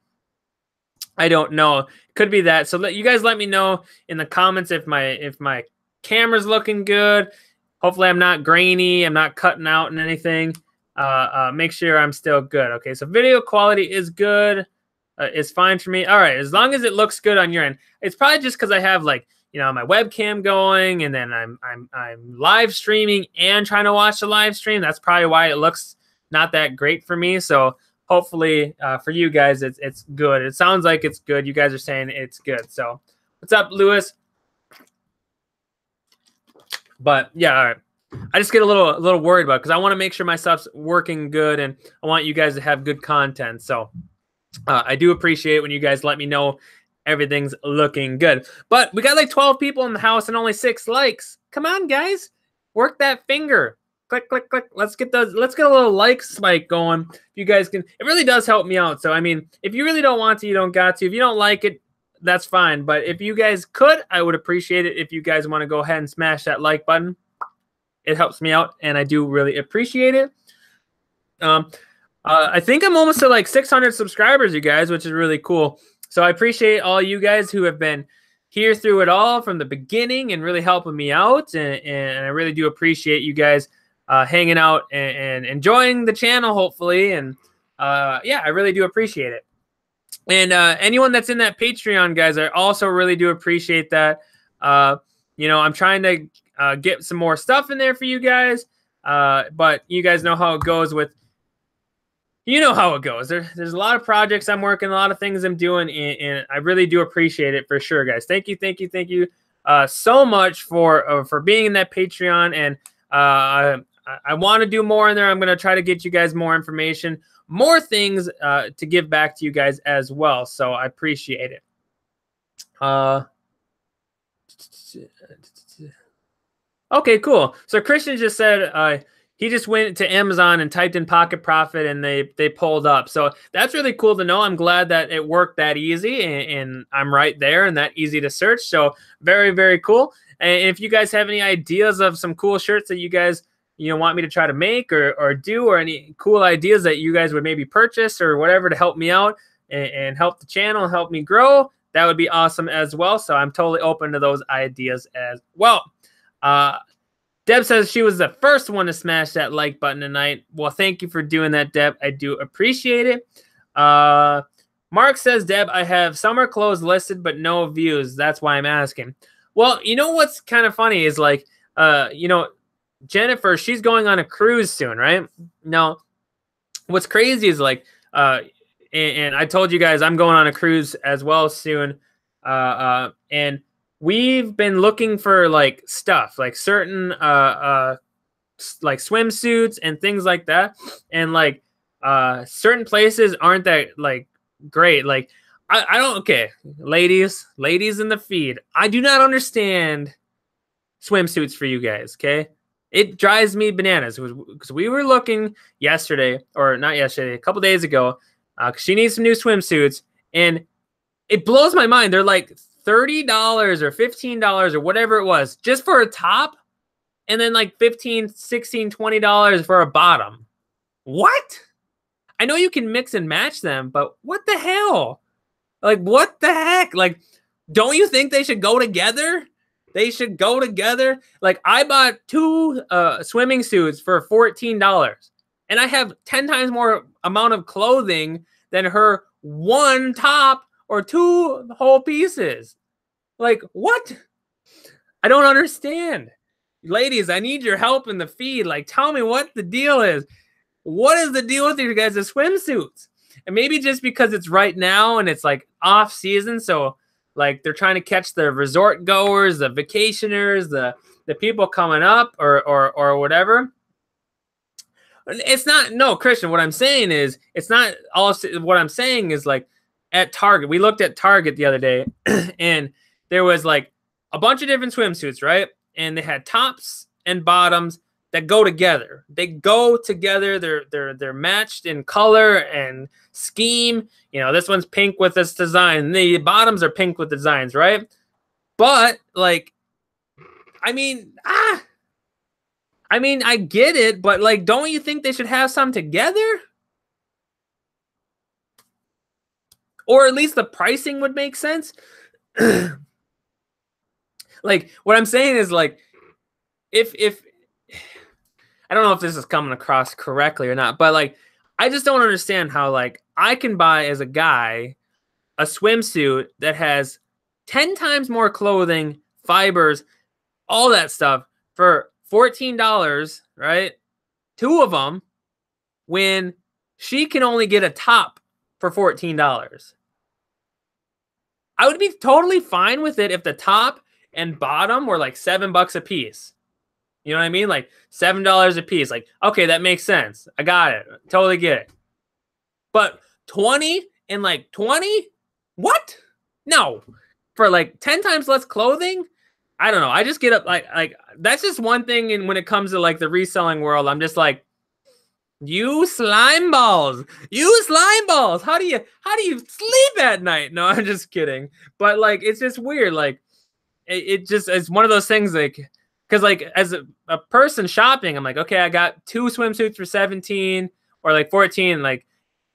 Speaker 1: I don't know. Could be that. So you guys let me know in the comments if my camera's looking good. Hopefully I'm not grainy. I'm not cutting out and anything. Make sure I'm still good. Okay, so video quality is good. It's fine for me. All right, as long as it looks good on your end. It's probably just because I have like my webcam going, and then I'm live streaming and trying to watch the live stream. That's probably why it looks not that great for me. So hopefully for you guys it's good. It sounds like it's good. You guys are saying it's good. So what's up, Lewis? But yeah, all right. I just get a little worried about it because I want to make sure my stuff's working good, and I want you guys to have good content. So I do appreciate when you guys let me know everything's looking good. But we got like 12 people in the house and only 6 likes. Come on, guys, work that finger. Click, click, click. Let's get a little like spike going. If you guys can, it really does help me out. So I mean, if you really don't want to, you don't got to. If you don't like it, that's fine. But if you guys could, I would appreciate it if you guys want to go ahead and smash that like button. It helps me out, and I do really appreciate it. I think I'm almost to like 600 subscribers, you guys, which is really cool. So I appreciate all you guys who have been here through it all from the beginning and really helping me out. And I really do appreciate you guys hanging out and enjoying the channel, hopefully. And yeah, I really do appreciate it. And anyone that's in that Patreon, guys, I also really do appreciate that. You know, I'm trying to get some more stuff in there for you guys. But you guys know how it goes with, you know how it goes. There's a lot of projects I'm working, a lot of things I'm doing, and I really do appreciate it for sure, guys. Thank you so much for being in that Patreon. And I want to do more in there. I'm going to try to get you guys more information, more things to give back to you guys as well. So I appreciate it. Okay, cool. So Christian just said he just went to Amazon and typed in Pocket Profit and they pulled up. So that's really cool to know. I'm glad that it worked that easy and I'm right there and that easy to search. So very, very cool. And if you guys have any ideas of some cool shirts that you guys want me to try to make or do, or any cool ideas that you guys would maybe purchase or whatever to help me out and help the channel, help me grow, that would be awesome as well. So I'm totally open to those ideas as well. Deb says she was the first one to smash that like button tonight. Well, thank you for doing that, Deb. I do appreciate it. Mark says, Deb, I have summer clothes listed, but no views. That's why I'm asking. Well, you know what's kind of funny is like, Jennifer, she's going on a cruise soon, right? Now, what's crazy is like, and I told you guys I'm going on a cruise as well soon. And we've been looking for like stuff, like certain like swimsuits and things like that. And like certain places aren't that like great. Like I don't, okay, ladies in the feed, I do not understand swimsuits for you guys, okay? It drives me bananas because we were looking yesterday, or not yesterday, a couple days ago, because she needs some new swimsuits, and it blows my mind. They're like $30 or $15 or whatever it was just for a top, and then like $15, $16, $20 for a bottom. What? I know you can mix and match them, but what the hell? Like, what the heck? Like, don't you think they should go together? They should go together. Like, I bought 2 swimming suits for $14, and I have 10 times more amount of clothing than her 1 top or 2 whole pieces. Like, what? I don't understand. Ladies, I need your help in the feed. Like, tell me what the deal is. What is the deal with you guys' swimsuits? And maybe just because it's right now and it's like off season, so like they're trying to catch the resort goers, the vacationers, the people coming up or whatever. It's not, no, Christian, what I'm saying is, it's not all, what I'm saying is like at Target, we looked at Target the other day and there was like a bunch of different swimsuits, right? And they had tops and bottoms that go together. They go together. They're matched in color and scheme. You know, this one's pink with this design. The bottoms are pink with designs, right? But like, I mean, I get it, but like, don't you think they should have some together? Or at least the pricing would make sense. Like, what I'm saying is like, if I don't know if this is coming across correctly or not, but like, I just don't understand how like I can buy as a guy a swimsuit that has 10 times more clothing, fibers, all that stuff for $14, right? 2 of them, when she can only get a top for $14. I would be totally fine with it if the top and bottom were like $7 a piece. You know what I mean? Like $7 a piece. Like, okay, that makes sense. I got it. Totally get it. But 20 and like 20? What? No. For like 10 times less clothing? I don't know. I just get up like that's just one thing. And when it comes to like the reselling world, I'm just like, you slime balls. You slime balls. How do you sleep at night? No, I'm just kidding. But like, it's just weird. Like it's one of those things like, because like as a person shopping, I'm like, okay, I got 2 swimsuits for $17, or like 14, like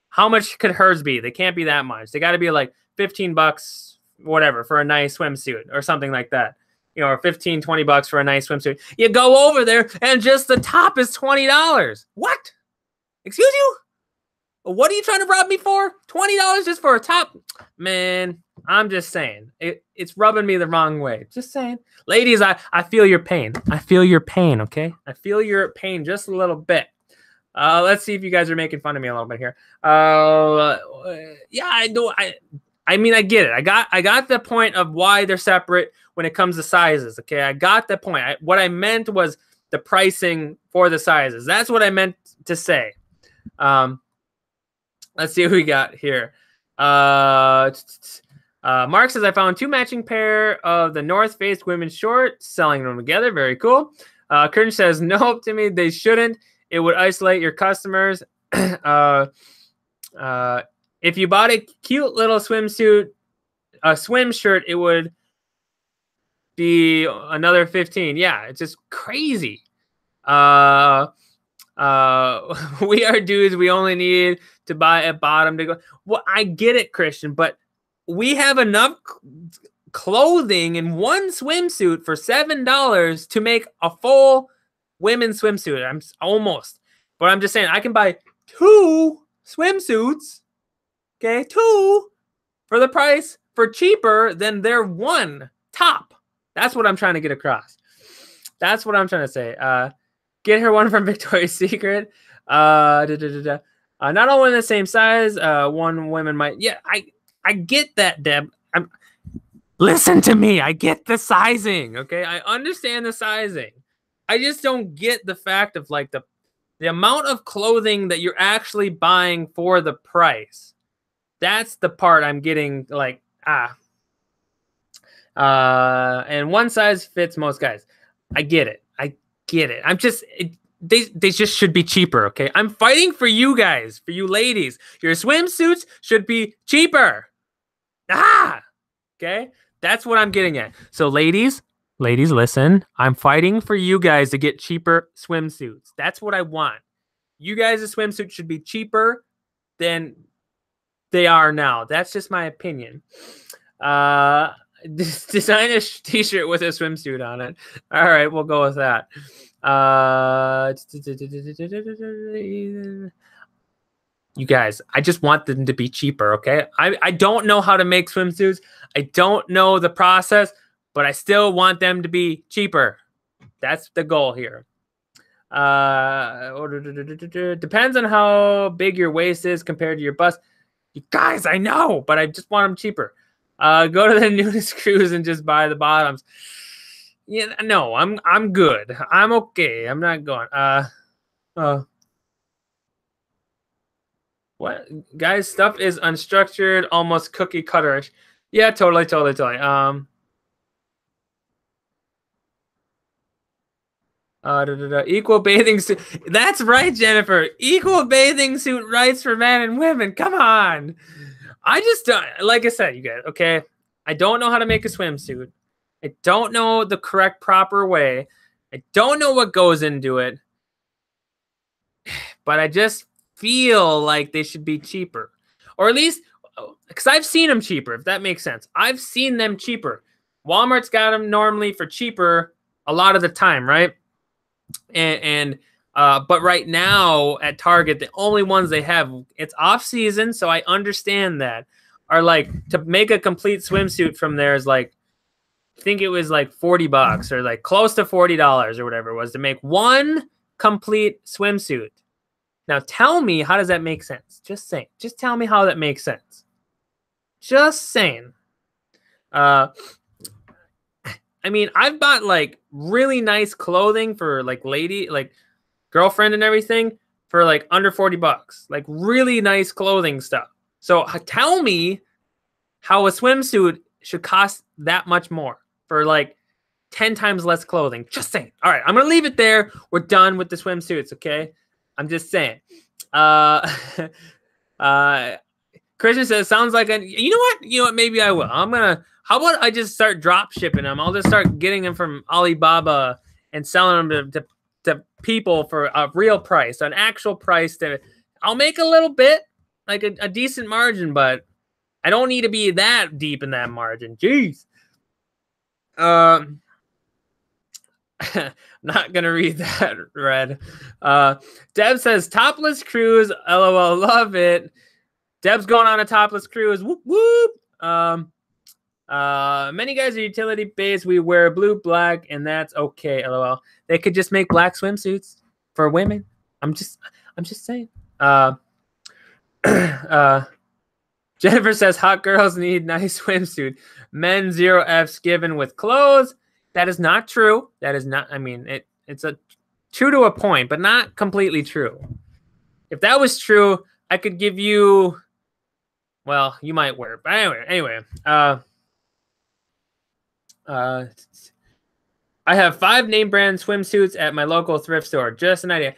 Speaker 1: how much could hers be? They can't be that much. They got to be like $15, whatever, for a nice swimsuit or something like that. You know, or 15, $20 for a nice swimsuit. You go over there and just the top is $20. What? Excuse you? What are you trying to rob me for? $20 just for a top? Man, I'm just saying. It's rubbing me the wrong way. Just saying. Ladies, I feel your pain. I feel your pain, okay? I feel your pain just a little bit. Let's see if you guys are making fun of me a little bit here. Yeah, I do. I mean, I get it. I got the point of why they're separate when it comes to sizes, okay? I got the point. What I meant was the pricing for the sizes. That's what I meant to say. Let's see what we got here. Mark says, I found 2 matching pair of the North Face women's shorts, selling them together. Very cool. Curtin says, nope, Timmy, they shouldn't. It would isolate your customers. If you bought a cute little swimsuit, a swim shirt, it would be another 15. Yeah, it's just crazy. We are dudes. We only need to buy a bottom to go. Well, I get it, Christian, but we have enough clothing in one swimsuit for $7 to make a full women's swimsuit. I'm almost, but I'm just saying I can buy 2 swimsuits, okay, 2 for the price for cheaper than their 1 top. That's what I'm trying to get across. That's what I'm trying to say. Get her one from Victoria's Secret. Not all in the same size. One women might. Yeah, I get that, Deb. Listen to me. I get the sizing. Okay, I understand the sizing. I just don't get the fact of like the amount of clothing that you're actually buying for the price. That's the part I'm getting like, and one size fits most guys. I get it. I'm just, they just should be cheaper, okay? I'm fighting for you guys, for you ladies. Your swimsuits should be cheaper. Okay? That's what I'm getting at. So ladies, listen. I'm fighting for you guys to get cheaper swimsuits. That's what I want. You guys' swimsuits should be cheaper than they are now. That's just my opinion. Design a t-shirt with a swimsuit on it. All right, we'll go with that. You guys, I just want them to be cheaper, okay? I don't know how to make swimsuits. I don't know the process, but I still want them to be cheaper. That's the goal here. Depends on how big your waist is compared to your bust. You guys, I know, but I just want them cheaper. Go to the nudist cruise and just buy the bottoms. Yeah, no, I'm good. I'm okay. I'm not going. What, guys? Stuff is unstructured, almost cookie cutterish. Yeah, totally. Equal bathing suit. That's right, Jennifer. Equal bathing suit rights for men and women. Come on. I just don't, like I said, you guys, okay? I don't know how to make a swimsuit. I don't know the correct, proper way. I don't know what goes into it. But I just feel like they should be cheaper. Or at least, because I've seen them cheaper, if that makes sense. I've seen them cheaper. Walmart's got them normally for cheaper a lot of the time, right? But right now at Target, the only ones they have, it's off season, so I understand that, are like, to make a complete swimsuit from there is like, I think it was like $40 or like close to $40 or whatever it was to make one complete swimsuit. Now tell me, how does that make sense? Just saying. Just tell me how that makes sense. Just saying. I mean, I've bought like really nice clothing for like girlfriend and everything for like under $40. Like really nice clothing stuff. So tell me how a swimsuit should cost that much more for like 10 times less clothing. Just saying. All right, I'm going to leave it there. We're done with the swimsuits, okay? I'm just saying. Christian says, sounds like you know what? Maybe I will. How about I just start drop shipping them? I'll just start getting them from Alibaba and selling them to people for a real price, an actual price to I'll make a little bit, like a decent margin, but I don't need to be that deep in that margin. Jeez. Not gonna read that, Red. Deb says topless cruise. LOL, love it. Deb's going on a topless cruise. Whoop whoop. Many guys are utility based. We wear blue, black, and that's okay. LOL. They could just make black swimsuits for women. I'm just saying. Jennifer says hot girls need nice swimsuit. Men 0 Fs given with clothes. That is not true. That is not. I mean, it's a true to a point, but not completely true. If that was true, I could give you. Well, you might wear it, but anyway. I have 5 name brand swimsuits at my local thrift store. Just an idea.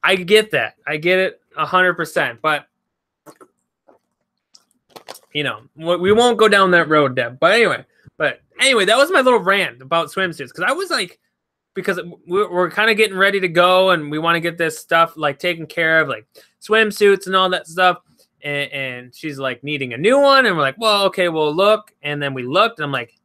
Speaker 1: I get that. I get it 100%. But you know, we won't go down that road, Deb. But anyway, that was my little rant about swimsuits because I was like, because we're kind of getting ready to go and we want to get this stuff like taken care of, like swimsuits and all that stuff. And she's like needing a new one, and we're like, well, okay, we'll look. And then we looked, and I'm like,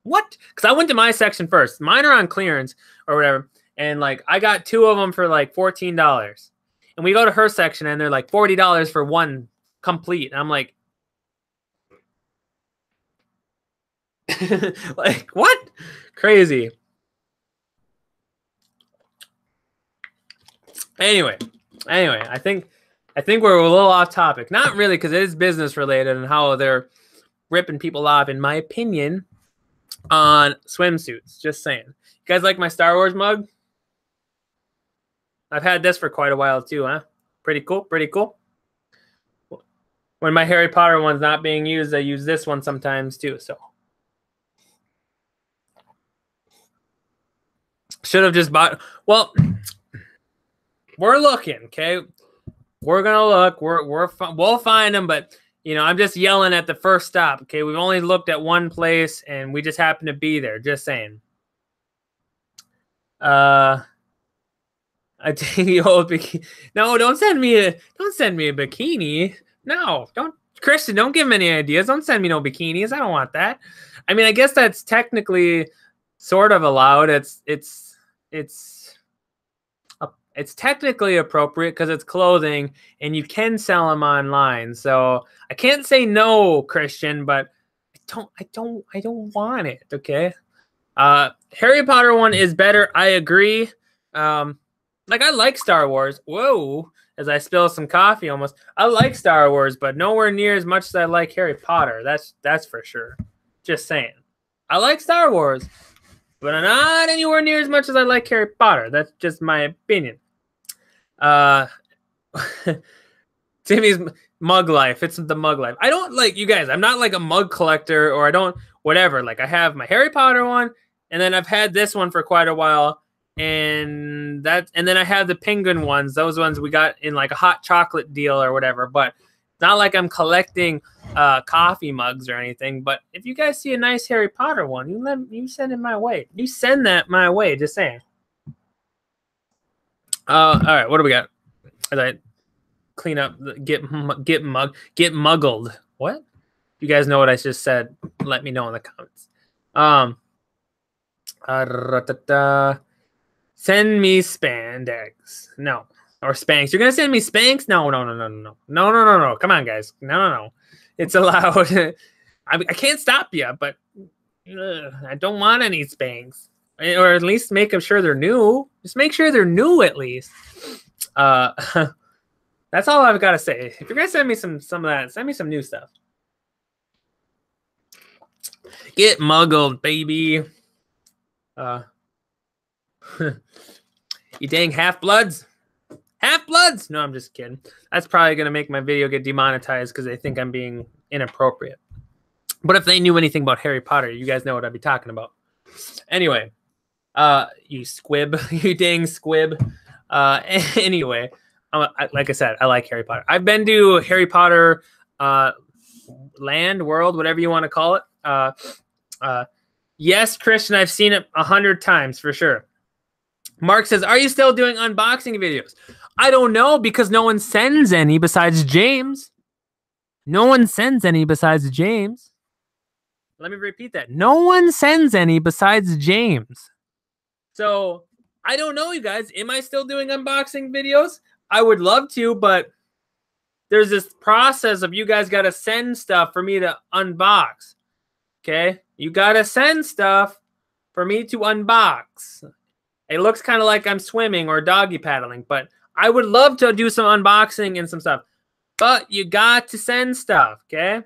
Speaker 1: what? Because I went to my section first. Mine are on clearance or whatever. And like I got 2 of them for like $14. And we go to her section and they're like $40 for one complete. And I'm like, like what? Crazy. Anyway, I think we're a little off topic. Not really, because it is business related and how they're ripping people off, in my opinion, on swimsuits. Just saying. You guys like my Star Wars mug? I've had this for quite a while too, huh? Pretty cool, pretty cool. When my Harry Potter one's not being used, I use this one sometimes too, so. Should have just bought, well, we're looking, okay? We're gonna look, we'll find them, but you know, I'm just yelling at the first stop, okay? We've only looked at one place and we just happen to be there, just saying. I take the old bikini. No, don't send me a bikini. No, don't, Christian, don't give him any ideas. Don't send me no bikinis. I don't want that. I mean, I guess that's technically sort of allowed. It's technically appropriate because it's clothing and you can sell them online. So I can't say no, Christian, but I don't want it. Okay. Harry Potter one is better. I agree. Like I like Star Wars. Whoa, as I spill some coffee almost. I like Star Wars, but nowhere near as much as I like Harry Potter. That's for sure. Just saying. I like Star Wars, but not anywhere near as much as I like Harry Potter. That's just my opinion. Timmy's mug life. It's the mug life. I don't like, you guys, I'm not like a mug collector, or I don't whatever. Like I have my Harry Potter one, and then I've had this one for quite a while. And then I have the penguin ones. Those ones we got in like a hot chocolate deal or whatever. But it's not like I'm collecting coffee mugs or anything. But if you guys see a nice Harry Potter one, you send it my way. You send that my way. Just saying. All right, what do we got? As I clean up, get muggled. What? You guys know what I just said? Let me know in the comments. Send me spandex. No. Or Spanx. You're going to send me Spanx? No. Come on, guys. No. It's allowed. I can't stop you, but I don't want any Spanx. Or at least make sure they're new. Just make sure they're new at least. That's all I've got to say. If you're going to send me some of that, send me some new stuff. Get muggled, baby. You dang half-bloods. Half-bloods! No, I'm just kidding. That's probably going to make my video get demonetized because they think I'm being inappropriate. But if they knew anything about Harry Potter, you guys know what I'd be talking about. Anyway, you squib. You dang squib. Anyway, like I said, I like Harry Potter. I've been to Harry Potter land, world, whatever you want to call it. Yes, Christian, I've seen it 100 times for sure. Mark says, are you still doing unboxing videos? I don't know, because no one sends any besides James. No one sends any besides James. Let me repeat that. No one sends any besides James. So I don't know, you guys. Am I still doing unboxing videos? I would love to, but there's this process of you guys got to send stuff for me to unbox. Okay? You got to send stuff for me to unbox. It looks kind of like I'm swimming or doggy paddling, but I would love to do some unboxing and some stuff. But you got to send stuff, okay?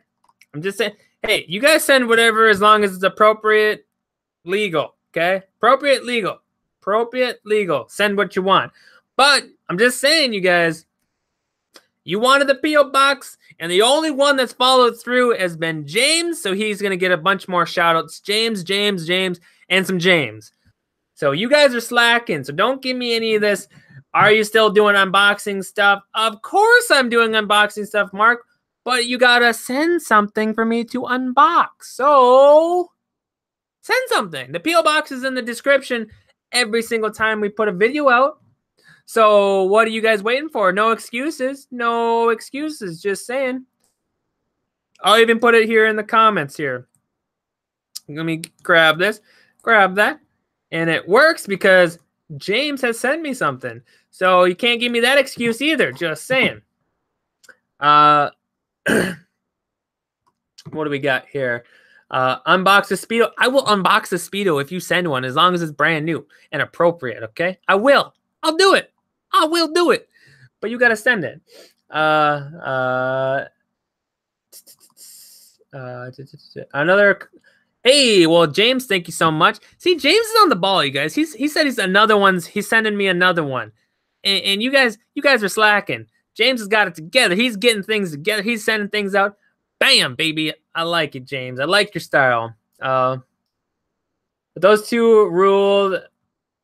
Speaker 1: I'm just saying, hey, you guys send whatever as long as it's appropriate, legal, okay? Appropriate, legal. Appropriate, legal. Send what you want. But I'm just saying, you guys, you wanted the P.O. Box, and the only one that's followed through has been James, so he's going to get a bunch more shout-outs. James, and some James. So you guys are slacking, so don't give me any of this. Are you still doing unboxing stuff? Of course I'm doing unboxing stuff, Mark, but you got to send something for me to unbox. So send something. The P.O. Box is in the description every single time we put a video out. So what are you guys waiting for? No excuses. No excuses. Just saying. I'll even put it here in the comments here. Let me grab this. Grab that. And it works because James has sent me something. So you can't give me that excuse either. Just saying. What do we got here? Unbox a Speedo. I will unbox a Speedo if you send one, as long as it's brand new and appropriate, okay? I will. I'll do it. I will do it. But you got to send it. Another... Hey, well, James, thank you so much. See, James is on the ball, you guys. He said he's sending me another one. And you guys are slacking. James has got it together. He's getting things together. He's sending things out. Bam, baby. I like it, James. I like your style. But those two rules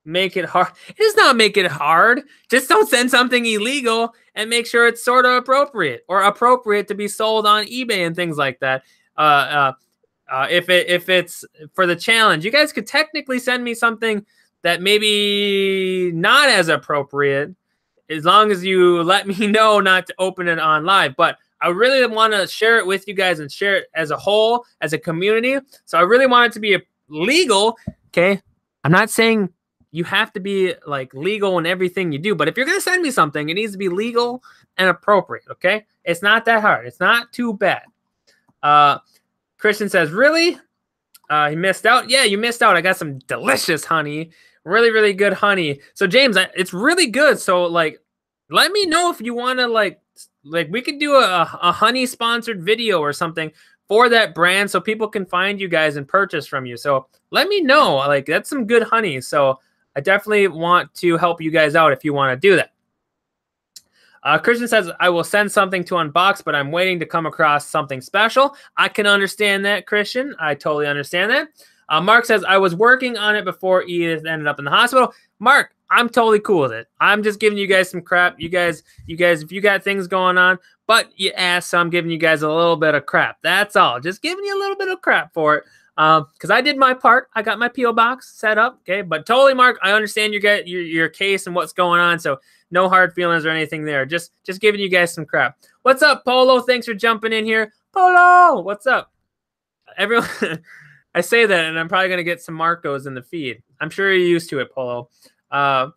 Speaker 1: make it hard. It does not make it hard. Just don't send something illegal and make sure it's sort of appropriate or appropriate to be sold on eBay and things like that. If it's for the challenge, you guys could technically send me something that maybe not as appropriate, as long as you let me know not to open it on live. But I really want to share it with you guys and share it as a whole, as a community. So I really want it to be legal. Okay. I'm not saying you have to be like legal in everything you do, but if you're going to send me something, it needs to be legal and appropriate. Okay. It's not that hard. It's not too bad. Christian says, really? He missed out? Yeah, you missed out. I got some delicious honey. Really, really good honey. So, James, it's really good. So, like, let me know if you want to, like we could do a honey-sponsored video or something for that brand so people can find you guys and purchase from you. So, let me know. Like, that's some good honey. So, I definitely want to help you guys out if you want to do that. Christian says, I will send something to unbox, but I'm waiting to come across something special. I can understand that, Christian. I totally understand that. Mark says, I was working on it before Edith ended up in the hospital. Mark, I'm totally cool with it. I'm just giving you guys some crap. You guys, if you got things going on, but you asked, so I'm giving you guys a little bit of crap. That's all. Just giving you a little bit of crap for it. Because I did my part. I got my P.O. box set up. Okay, but totally, Mark, I understand your case and what's going on. So no hard feelings or anything there. Just giving you guys some crap. What's up, Polo? Thanks for jumping in here. Polo, what's up? Everyone, I say that, and I'm probably gonna get some Marcos in the feed. I'm sure you're used to it, Polo. eBay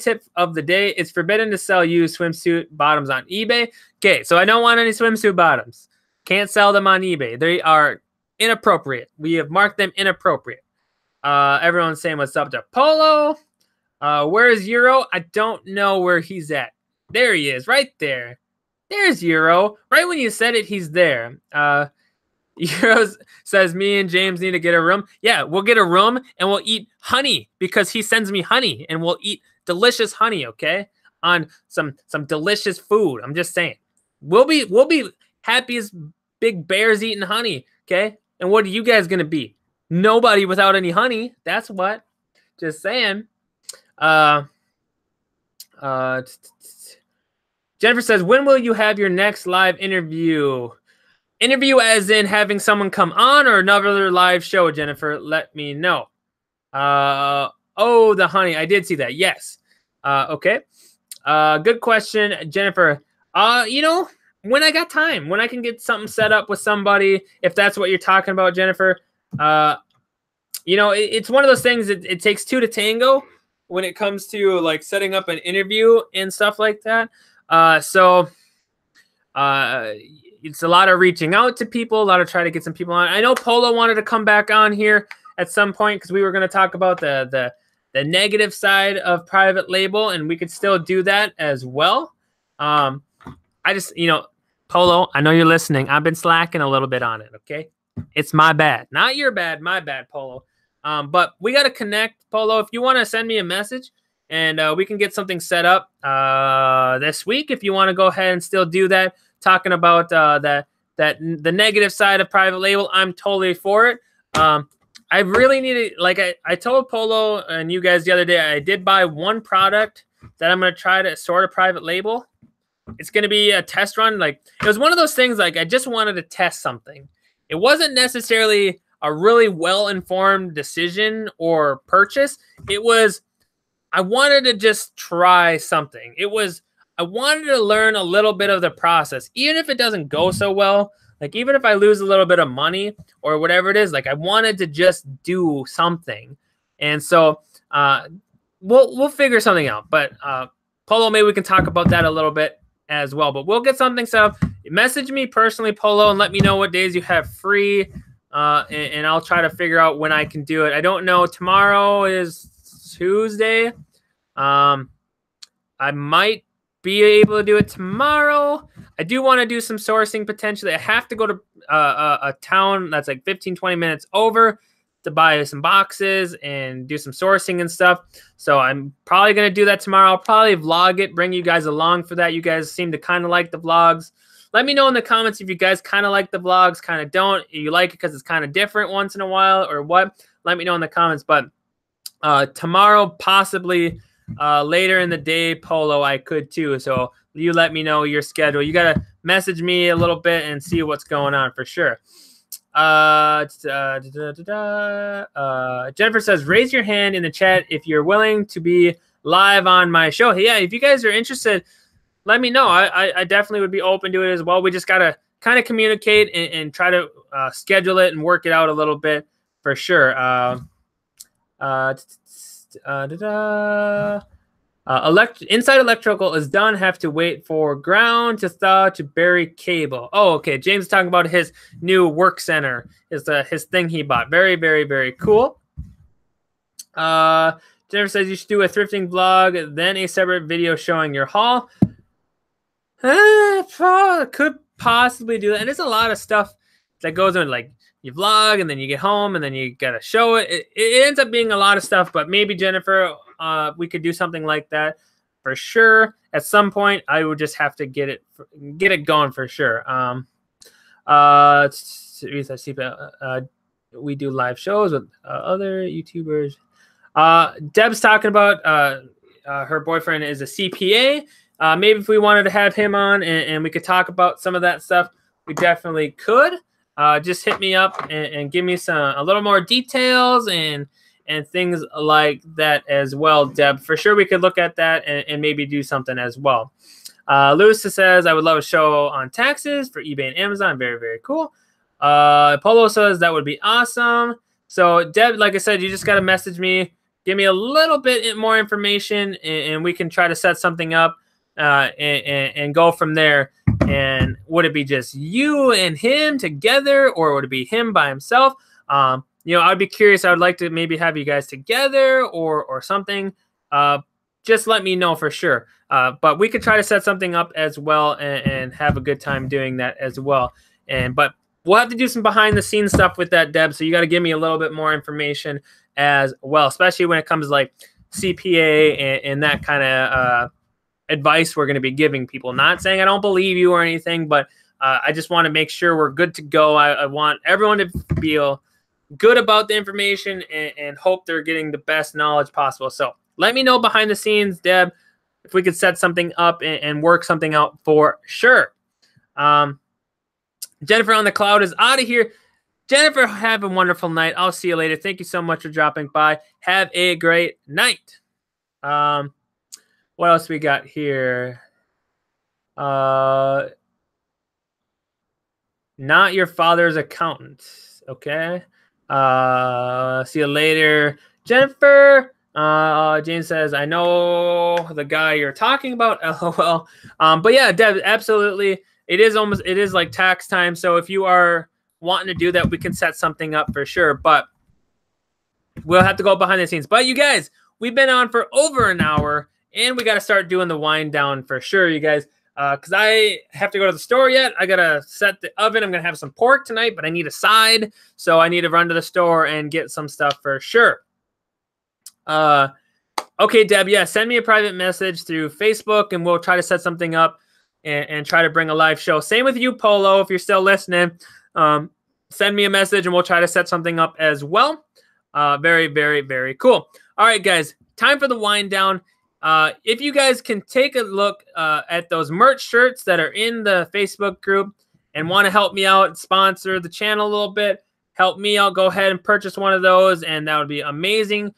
Speaker 1: tip of the day: it's forbidden to sell used swimsuit bottoms on eBay. Okay, so I don't want any swimsuit bottoms. Can't sell them on eBay. They are inappropriate. We have marked them inappropriate. Everyone's saying what's up to Polo. Where is Euro? I don't know where he's at. There he is, right there. There's Euro. Right when you said it, he's there. Euro says, me and James need to get a room. Yeah, we'll get a room and we'll eat honey because he sends me honey and we'll eat delicious honey, okay? On some delicious food. I'm just saying. We'll be happy as big bears eating honey, okay? And what are you guys going to be? Nobody without any honey. That's what. Just saying. Jennifer says, when will you have your next live interview? Interview as in having someone come on or another live show, Jennifer? Let me know. Oh, the honey. I did see that. Yes. Okay. Good question, Jennifer. You know, when I got time, when I can get something set up with somebody, if that's what you're talking about, Jennifer. You know, it's one of those things that it takes two to tango when it comes to like setting up an interview and stuff like that. So it's a lot of reaching out to people, a lot of trying to get some people on. I know Polo wanted to come back on here at some point because we were going to talk about the negative side of private label, and we could still do that as well. I just, you know, Polo, I know you're listening. I've been slacking a little bit on it, okay? It's my bad. Not your bad, my bad, Polo. But we got to connect, Polo. If you want to send me a message, and we can get something set up this week if you want to go ahead and still do that, talking about the negative side of private label, I'm totally for it. I really need to, like I told Polo and you guys the other day, I did buy one product that I'm going to try to sort of private label. It's going to be a test run. Like, it was one of those things, like I just wanted to test something. It wasn't necessarily a really well-informed decision or purchase. It was, I wanted to just try something. It was, I wanted to learn a little bit of the process, even if it doesn't go so well. Like, even if I lose a little bit of money or whatever it is, like I wanted to just do something. And so we'll figure something out. But Polo, maybe we can talk about that a little bit as well. But we'll get something set up. Message me personally, Polo, and let me know what days you have free. And I'll try to figure out when I can do it. I don't know. Tomorrow is Tuesday. I might be able to do it tomorrow. I do want to do some sourcing potentially. I have to go to a town that's like 15-20 minutes over to buy some boxes and do some sourcing and stuff. So I'm probably going to do that tomorrow. I'll probably vlog it, bring you guys along for that. You guys seem to kind of like the vlogs. Let me know in the comments if you guys kind of like the vlogs, kind of don't. You like it because it's kind of different once in a while or what. Let me know in the comments. But tomorrow, possibly later in the day, Polo, I could too. So you let me know your schedule. You got to message me a little bit and see what's going on for sure. Jennifer says, raise your hand in the chat if you're willing to be live on my show. Hey, yeah, if you guys are interested, let me know. I definitely would be open to it as well. We just got to kind of communicate and try to schedule it and work it out a little bit for sure. Inside electrical is done. Have to wait for ground to thaw to bury cable. Oh, okay. James is talking about his new work center. His thing he bought. Very, very, very cool. Jennifer says you should do a thrifting vlog, then a separate video showing your haul. Could possibly do that. And there's a lot of stuff that goes on, like you vlog and then you get home and then you gotta show it. It ends up being a lot of stuff, but maybe Jennifer, we could do something like that for sure. At some point, I would just have to get it going for sure. We do live shows with other YouTubers. Deb's talking about her boyfriend is a CPA. Maybe if we wanted to have him on and we could talk about some of that stuff, we definitely could. Just hit me up and give me a little more details and things like that as well, Deb. For sure, we could look at that and maybe do something as well. Lewis says, I would love a show on taxes for eBay and Amazon. Very, very cool. Polo says that would be awesome. So, Deb, like I said, you just got to message me. Give me a little bit more information, and we can try to set something up and go from there. And would it be just you and him together, or would it be him by himself? You know, I'd be curious. I would like to maybe have you guys together or something. Just let me know for sure. But we could try to set something up as well and have a good time doing that as well. But we'll have to do some behind the scenes stuff with that, Deb. So you got to give me a little bit more information as well, especially when it comes to like CPA and that kind of advice we're going to be giving people. Not saying I don't believe you or anything, but I just want to make sure we're good to go. I want everyone to feel good about the information and hope they're getting the best knowledge possible. So let me know behind the scenes, Deb, if we could set something up and work something out for sure. Jennifer on the cloud is out of here. Jennifer, have a wonderful night. I'll see you later. Thank you so much for dropping by. Have a great night. What else we got here? Not your father's accountant. Okay. See you later, Jennifer. James says, I know the guy you're talking about. LOL. But yeah, Deb, absolutely. It is like tax time. So if you are wanting to do that, we can set something up for sure. But we'll have to go behind the scenes. But you guys, we've been on for over an hour, and we got to start doing the wind down for sure, you guys. Because I have to go to the store yet. I got to set the oven. I'm going to have some pork tonight, but I need a side. So I need to run to the store and get some stuff for sure. Okay, Deb, yeah, send me a private message through Facebook, and we'll try to set something up and try to bring a live show. Same with you, Polo, if you're still listening. Send me a message, and we'll try to set something up as well. Very, very, very cool. All right, guys, time for the wind down. If you guys can take a look at those merch shirts that are in the Facebook group and want to help me out, sponsor the channel a little bit, help me out, go ahead and purchase one of those, and that would be amazing.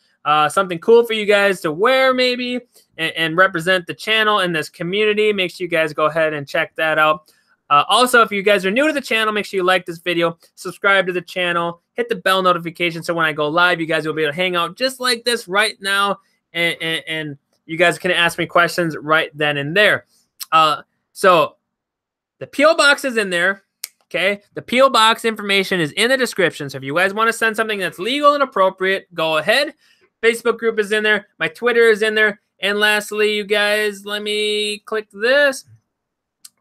Speaker 1: Something cool for you guys to wear maybe and represent the channel and this community. Make sure you guys go ahead and check that out. Also, if you guys are new to the channel, make sure you like this video, subscribe to the channel, hit the bell notification so when I go live, you guys will be able to hang out just like this right now, and you guys can ask me questions right then and there. So the P.O. box is in there, okay? The P.O. box information is in the description, so if you guys want to send something that's legal and appropriate, go ahead. Facebook group is in there. My Twitter is in there. And lastly, you guys, let me click this.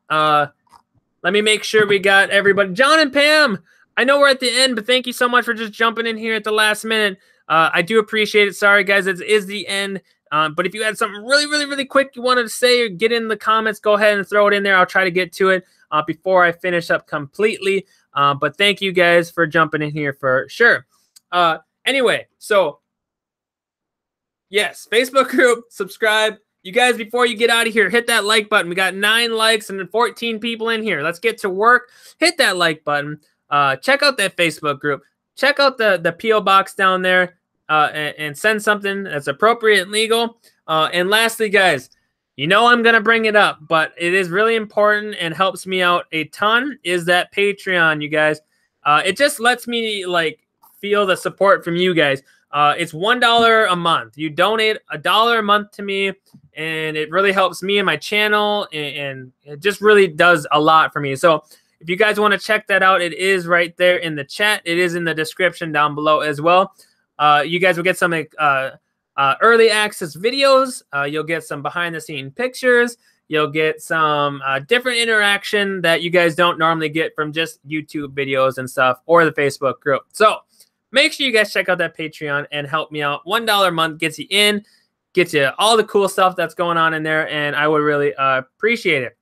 Speaker 1: Let me make sure we got everybody. John and Pam, I know we're at the end, but thank you so much for just jumping in here at the last minute. I do appreciate it. Sorry, guys, it is the end. But if you had something really, really, really quick you wanted to say or get in the comments, go ahead and throw it in there. I'll try to get to it before I finish up completely. But thank you guys for jumping in here for sure. Anyway, so yes, Facebook group, subscribe. You guys, before you get out of here, hit that like button. We got 9 likes and 14 people in here. Let's get to work. Hit that like button. Check out that Facebook group. Check out the P.O. box down there and send something that's appropriate and legal. And lastly, guys, you know I'm going to bring it up, but it is really important and helps me out a ton is that Patreon, you guys. It just lets me, like, feel the support from you guys. It's $1 a month. You donate $1 a month to me, and it really helps me and my channel, and it just really does a lot for me. So if you guys want to check that out, it is right there in the chat. It is in the description down below as well. You guys will get some early access videos. You'll get some behind-the-scene pictures. You'll get some different interaction that you guys don't normally get from just YouTube videos and stuff or the Facebook group. So make sure you guys check out that Patreon and help me out. $1 a month gets you in, gets you all the cool stuff that's going on in there, and I would really appreciate it.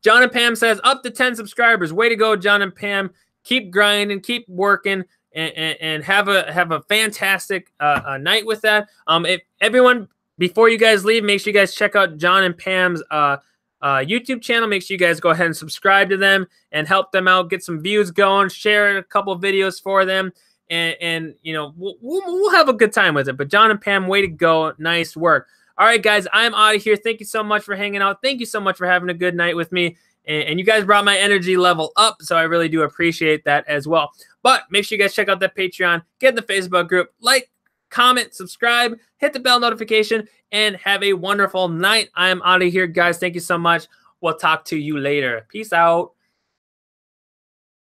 Speaker 1: John and Pam says, up to 10 subscribers. Way to go, John and Pam. Keep grinding, keep working, and have a fantastic night with that. If everyone, before you guys leave, make sure you guys check out John and Pam's YouTube channel. Make sure you guys go ahead and subscribe to them and help them out, get some views going, share a couple of videos for them. And you know, we'll have a good time with it. But John and Pam, way to go. Nice work. All right, guys, I'm out of here. Thank you so much for hanging out. Thank you so much for having a good night with me. And you guys brought my energy level up, so I really do appreciate that as well. But make sure you guys check out that Patreon, get in the Facebook group, like, comment, subscribe, hit the bell notification, and have a wonderful night. I am out of here, guys. Thank you so much. We'll talk to you later. Peace out.